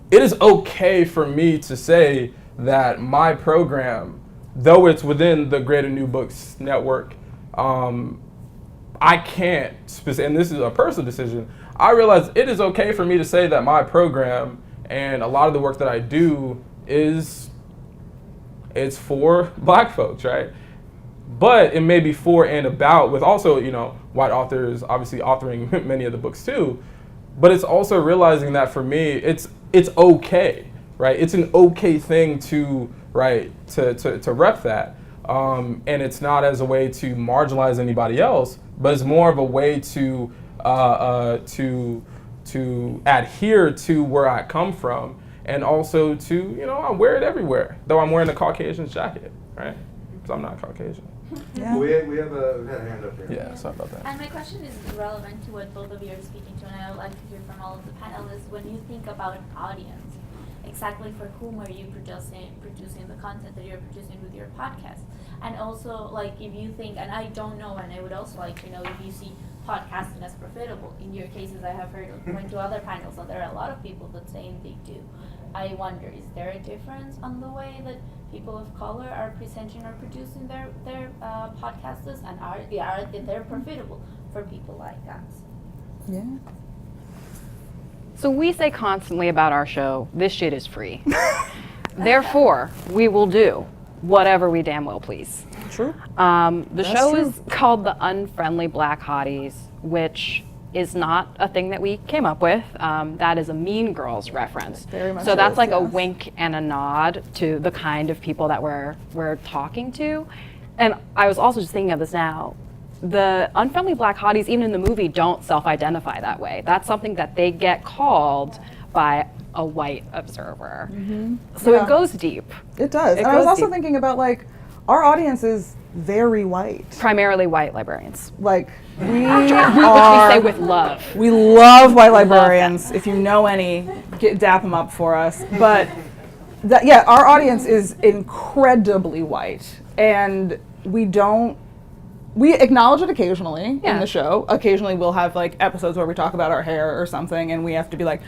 it is okay for me to say that my program, though it's within the Greater New Books Network, I can't, and this is a personal decision, I realize it is okay for me to say that my program and a lot of the work that I do it's for black folks, right? But it may be for and about, with also, white authors obviously authoring many of the books too, but it's also realizing that for me, it's okay, right? It's an okay thing to rep that. And it's not as a way to marginalize anybody else, but it's more of a way to adhere to where I come from, and also to, I wear it everywhere, though I'm wearing a Caucasian's jacket, right? Because I'm not Caucasian. Yeah. We had a hand up here. Yeah, sorry about that. And my question is relevant to what both of you are speaking to, and I would like to hear from all of the panelists. When you think about an audience, exactly for whom are you producing the content that you're producing with your podcast? And also, like, if you think, and I don't know, and I would also like to know if you see podcasting as profitable. In your cases, I have heard, went to other panels, and there are a lot of people that say they do. I wonder, is there a difference on the way that people of color are presenting or producing their podcasts, and are they profitable for people like us? Yeah. So we say constantly about our show, this shit is free. Therefore, we will do whatever we damn well please. True. The show is called the Unfriendly Black Hotties, which is not a thing that we came up with. That is a Mean Girls reference. Very much so that's is, like a yes. wink and a nod to the kind of people that we're talking to. And I was also just thinking of this now. The Unfriendly Black Hotties, even in the movie, don't self-identify that way. That's something that they get called by a white observer. Mm-hmm. So Yeah. it goes deep. It does. It And I was goes also deep. thinking about, like, our audience is very white. Primarily white librarians. Like, we Which we are, say with love. we love white librarians. If you know any, dap them up for us. But our audience is incredibly white, and we acknowledge it occasionally in Yeah. the show. Occasionally we'll have like episodes where we talk about our hair or something, and we have to be like,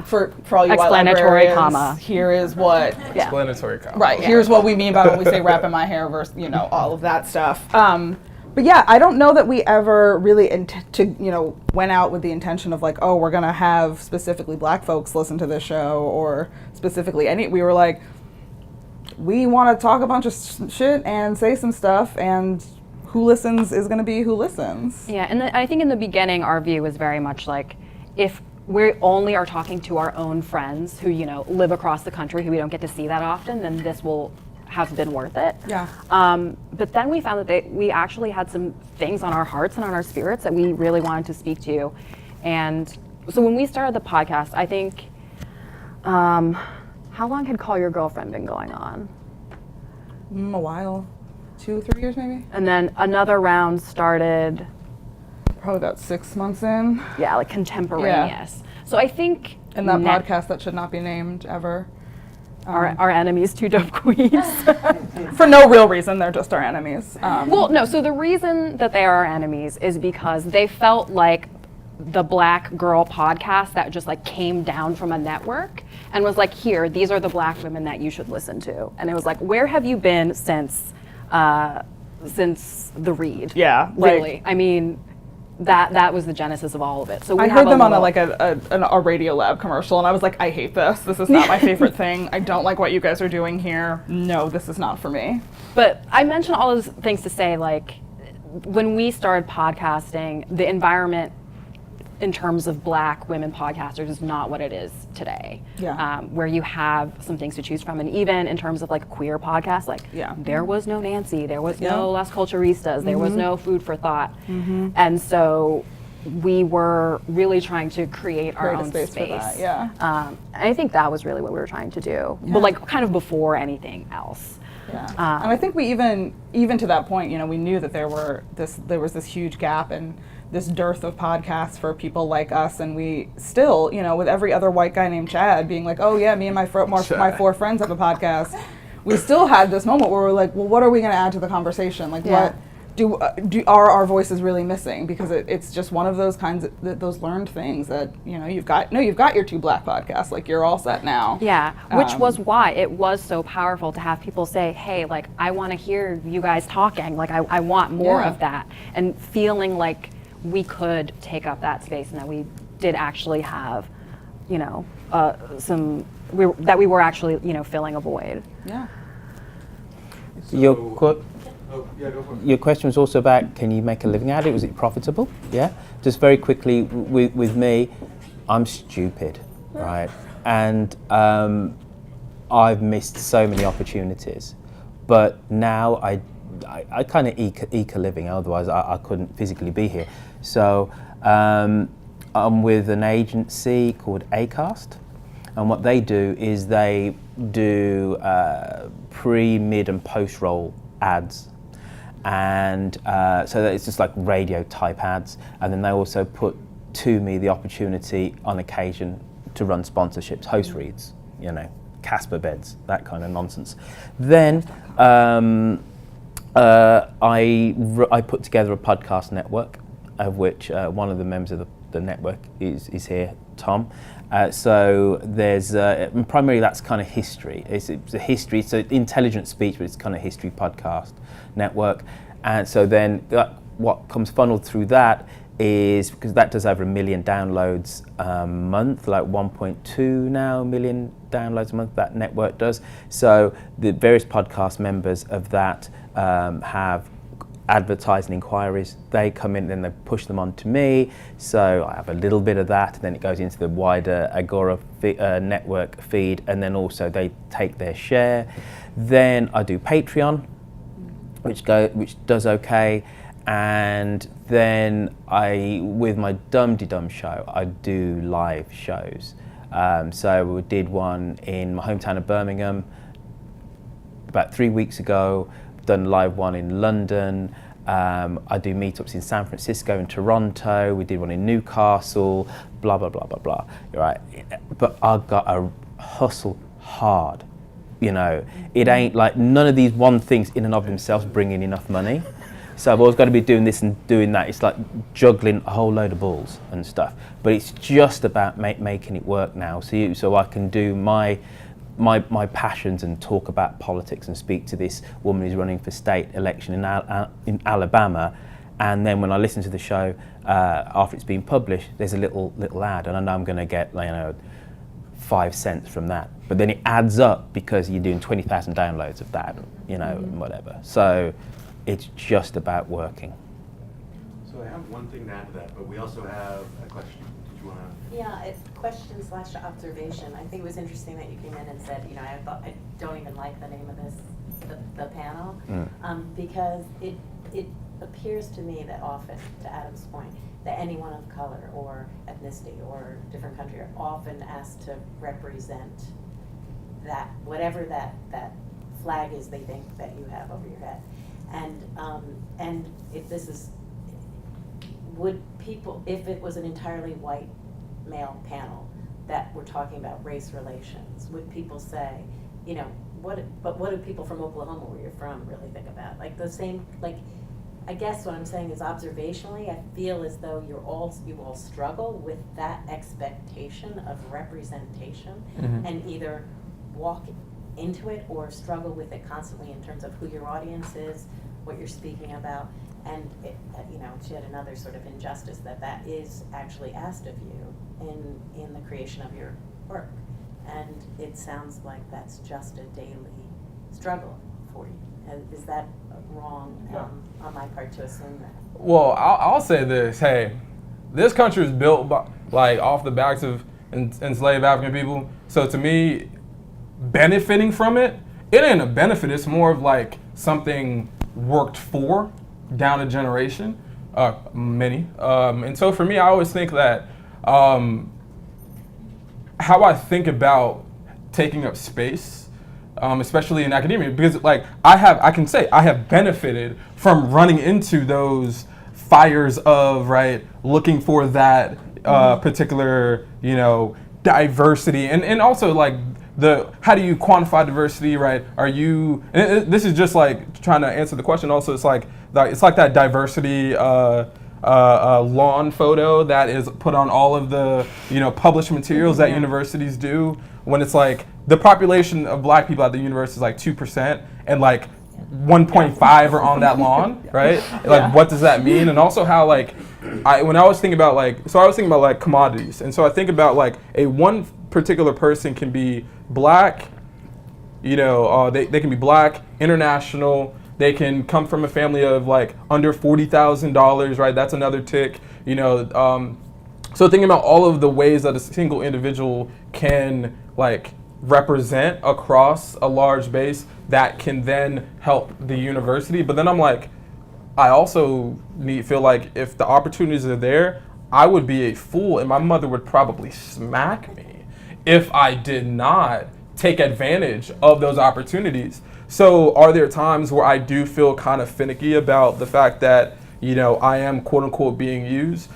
for all you white Explanatory librarians, comma. here is what. Yeah. Explanatory comment. Right. Here's what we mean by when we say wrapping my hair versus, all of that stuff. But yeah, I don't know that we ever really went out with the intention of like, oh, we're gonna have specifically black folks listen to this show, or specifically we were like, we want to talk a bunch of shit and say some stuff, and who listens is gonna be who listens. Yeah, and I think in the beginning our view was very much like, if we only are talking to our own friends who live across the country who we don't get to see that often, then this will have been worth it. Yeah. But then we found that we actually had some things on our hearts and on our spirits that we really wanted to speak to. And so when we started the podcast, I think, how long had Call Your Girlfriend been going on? A while, 2-3 years maybe. And then another round started, Probably about 6 months in. yeah, like contemporaneous. So I think And that net- podcast that should not be named ever. our enemies, Two Dope Queens. For no real reason, they're just our enemies. Well, no, so the reason that they are our enemies is because they felt like the black girl podcast that just like came down from a network and was like, here, these are the black women that you should listen to. And it was like, where have you been since since the read. Yeah, really. I mean, that was the genesis of all of it. So we I have heard them on little- a Radio Lab commercial, and I was like, I hate this. This is not my favorite thing. I don't like what you guys are doing here. No, this is not for me. But I mention all those things to say, like, when we started podcasting, the environment in terms of Black women podcasters is not what it is today. Yeah. Where you have some things to choose from, and even in terms of like queer podcasts, like there was no Nancy, there was no Las Culturistas, there was no Food for Thought, and so we were really trying to create our own space. For that, yeah. And I think that was really what we were trying to do, but like kind of before anything else. Yeah. And I think we even to that point, you know, we knew that there was this huge gap and this dearth of podcasts for people like us, and we still, you know, with every other white guy named Chad being like, oh yeah, me and my 4 friends have a podcast, we still had this moment where we're like, well, what are we going to add to the conversation? Like, what are our voices really missing? Because it's just one of those kinds of those learned things that, you know, you've got your 2 Black podcasts, like you're all set now. Yeah, which was why it was so powerful to have people say, hey, like, I want to hear you guys talking, like I want more of that, and feeling like we could take up that space, and that we did actually have, you know, that we were actually, you know, filling a void. Yeah. Your go for it. Your question was also about, can you make a living at it? Was it profitable? Yeah. Just very quickly, with me, I'm stupid, right? And I've missed so many opportunities, but now I kind of eke a living. Otherwise, I couldn't physically be here. So I'm with an agency called Acast, and what they do is they do pre, mid, and post-roll ads. And so that it's just like radio type ads, and then they also put to me the opportunity on occasion to run sponsorships, host reads, you know, Casper beds, that kind of nonsense. Then I put together a podcast network, of which one of the members of the network is here, Tom. So there's primarily that's kind of history. It's a history. It's an intelligent speech, but it's kind of history podcast network. And so then what comes funneled through that is, because that does over 1 million downloads a month, like 1.2 now million downloads a month, that network does. So the various podcast members of that have advertising inquiries. They come in, then they push them on to me. So I have a little bit of that, and then it goes into the wider Agora network feed, and then also they take their share. Then I do Patreon, which does okay, and then with my Dum De Dum show, I do live shows. So we did one in my hometown of Birmingham about 3 weeks ago. Done a live one in London. I do meetups in San Francisco and Toronto. We did one in Newcastle. Blah blah blah blah blah. Right, but I've got to hustle hard. You know, it ain't like none of these one things in and of themselves bring in enough money. So I've always got to be doing this and doing that. It's like juggling a whole load of balls and stuff. But it's just about making it work now. So I can do my passions and talk about politics and speak to this woman who's running for state election in Alabama, and then when I listen to the show after it's been published, there's a little ad, and I know I'm going to get 5 cents from that, but then it adds up because you're doing 20,000 downloads of that, and whatever. So it's just about working. So I have one thing to add to that, but we also have a question. Did you want to? Yeah, it's question/observation. I think it was interesting that you came in and said, I don't even like the name of the panel, because it appears to me that often, to Adam's point, that anyone of color or ethnicity or different country are often asked to represent that, whatever that flag is they think that you have over your head. And if this is, if it was an entirely white male panel that we're talking about race relations, would people say, what do people from Oklahoma, where you're from, really think about? Like the same, I guess what I'm saying is observationally, I feel as though you all struggle with that expectation of representation, and either walk into it or struggle with it constantly in terms of who your audience is, what you're speaking about, and it, it's yet another sort of injustice that is actually asked of you in the creation of your work. And it sounds like that's just a daily struggle for you. Is that wrong on my part to assume that? Well, I'll say this. Hey, this country is built by, off the backs of enslaved African people. So to me, benefiting from it ain't a benefit. It's more of like something worked for down a generation, many. And so for me, I always think that how I think about taking up space, especially in academia, because like I can say I have benefited from running into those fires of looking for that particular diversity, and also like how do you quantify diversity, right? Are you, and this is just like trying to answer the question. Also, it's like that diversity lawn photo that is put on all of the published materials that universities do, when it's like the population of black people at the university is like 2% and like 1.5 are on that lawn, right? Like what does that mean? And also how I was thinking about commodities, and so I think about like one particular person can be black, they can be black, international, they can come from a family of like under $40,000, right? That's another tick, so thinking about all of the ways that a single individual can like represent across a large base that can then help the university. But then I'm like, I also feel like if the opportunities are there, I would be a fool, and my mother would probably smack me if I did not take advantage of those opportunities. So are there times where I do feel kind of finicky about the fact that, I am quote unquote being used?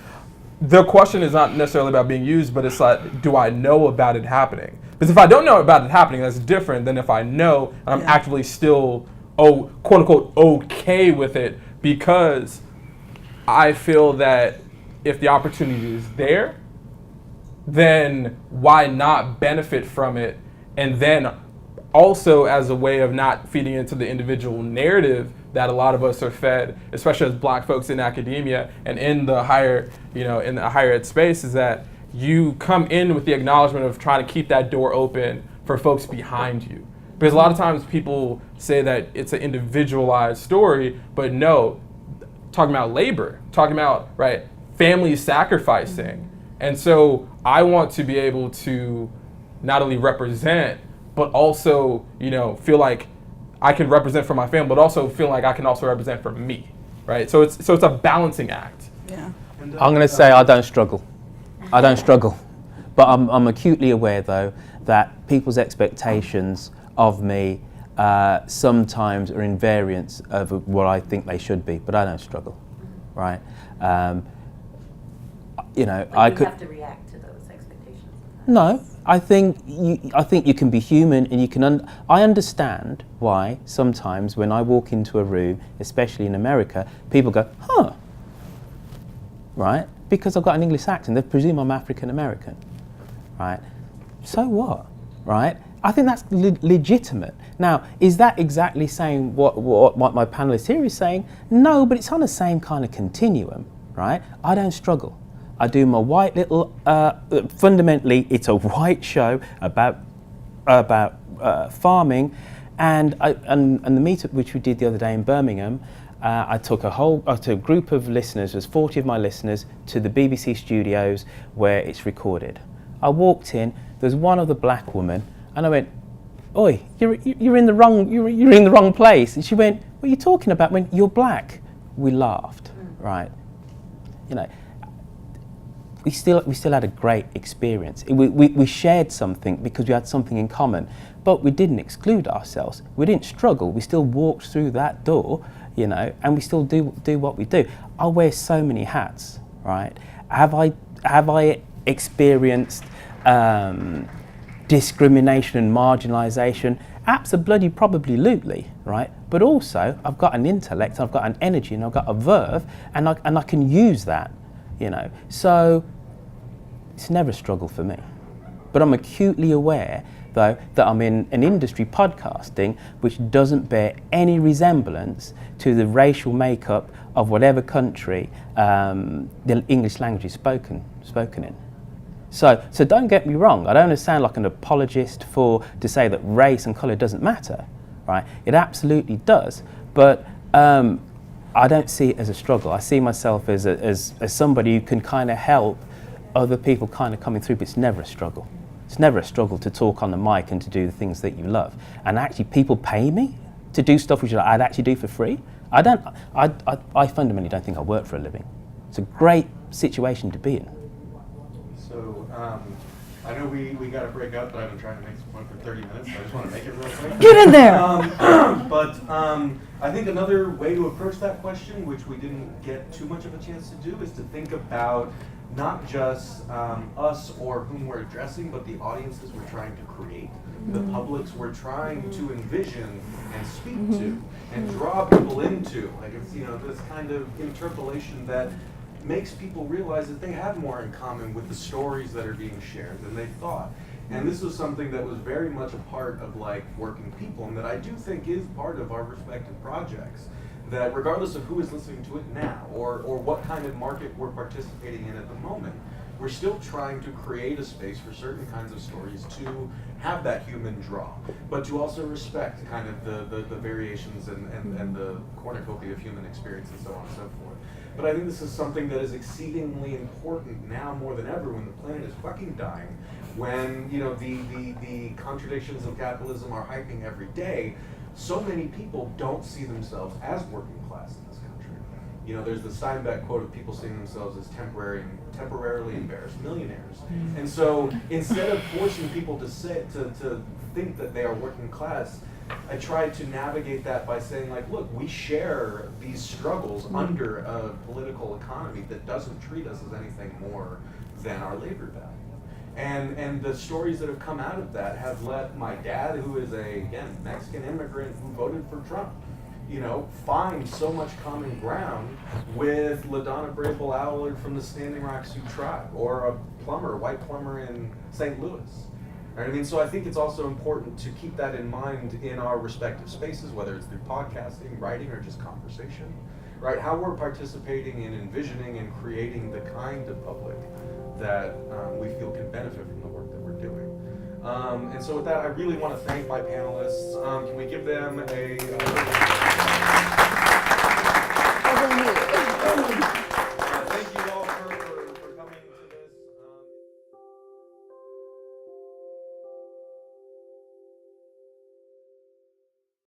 The question is not necessarily about being used, but it's like, do I know about it happening? Because if I don't know about it happening, that's different than if I know and I'm actually still, quote unquote, okay with it, because I feel that if the opportunity is there, then why not benefit from it? And then also as a way of not feeding into the individual narrative that a lot of us are fed, especially as black folks in academia and in the higher, in the higher ed space, is that you come in with the acknowledgement of trying to keep that door open for folks behind you. Because a lot of times people say that it's an individualized story, but no, talking about labor, talking about, families sacrificing. And so I want to be able to not only represent, but also, feel like I can represent for my family, but also feel like I can also represent for me, right? So it's a balancing act. Yeah. I'm going to say I don't struggle. But I'm acutely aware, though, that people's expectations of me sometimes are in variance of what I think they should be, but I don't struggle, right? But you have to react to those expectations. No, I think you can be human, and you can. I understand why sometimes when I walk into a room, especially in America, people go, "Huh," right? Because I've got an English accent, they presume I'm African American, right? So what, right? I think that's legitimate. Now, is that exactly saying what my panelist here is saying? No, but it's on the same kind of continuum, right? I don't struggle. I do my white little, fundamentally, it's a white show about farming, and the meetup which we did the other day in Birmingham, I took a group of listeners, there's 40 of my listeners, to the BBC studios where it's recorded. I walked in, there's one other black woman, and I went, "Oi, you're in the wrong place." And she went, "What are you talking about? When you're black?" We laughed, right? We still had a great experience. We shared something because we had something in common, but we didn't exclude ourselves. We didn't struggle. We still walked through that door, and we still do what we do. I wear so many hats, right? Have I experienced discrimination and marginalization? Absolutely, right? But also, I've got an intellect, I've got an energy, and I've got a verve, and I can use that, So it's never a struggle for me. But I'm acutely aware though, that I'm in an industry podcasting which doesn't bear any resemblance to the racial makeup of whatever country the English language is spoken in. So don't get me wrong, I don't want to sound like an apologist to say that race and colour doesn't matter, right? It absolutely does, but I don't see it as a struggle. I see myself as somebody who can kind of help other people kind of coming through, but it's never a struggle. It's never a struggle to talk on the mic and to do the things that you love. And actually people pay me to do stuff which I'd actually do for free. I fundamentally don't think I work for a living. It's a great situation to be in. So, I know we got to break up, but I've been trying to make this point for 30 minutes, so I just want to make it real quick. Get in there! But I think another way to approach that question, which we didn't get too much of a chance to do, is to think about not just us or whom we're addressing, but the audiences we're trying to create, the publics we're trying to envision and speak to and draw people into. Like it's, this kind of interpolation that makes people realize that they have more in common with the stories that are being shared than they thought. And this was something that was very much a part of like Working People, and that I do think is part of our respective projects. That regardless of who is listening to it now, or what kind of market we're participating in at the moment, we're still trying to create a space for certain kinds of stories to have that human draw, but to also respect kind of the variations and the cornucopia of human experience and so on and so forth. But I think this is something that is exceedingly important now more than ever when the planet is fucking dying, when the contradictions of capitalism are hyping every day. So many people don't see themselves as working class in this country. There's the Steinbeck quote of people seeing themselves as temporarily embarrassed millionaires. And so instead of forcing people to think that they are working class, I tried to navigate that by saying, like, look, we share these struggles under a political economy that doesn't treat us as anything more than our labor value. And the stories that have come out of that have let my dad, who is again, Mexican immigrant who voted for Trump, find so much common ground with LaDonna Brable Allard from the Standing Rock Sioux tribe, or a white plumber in St. Louis. Right? I mean, so I think it's also important to keep that in mind in our respective spaces, whether it's through podcasting, writing, or just conversation, right? How we're participating in envisioning and creating the kind of public that we feel can benefit from the work that we're doing. And so with that, I really want to thank my panelists. Can we give them a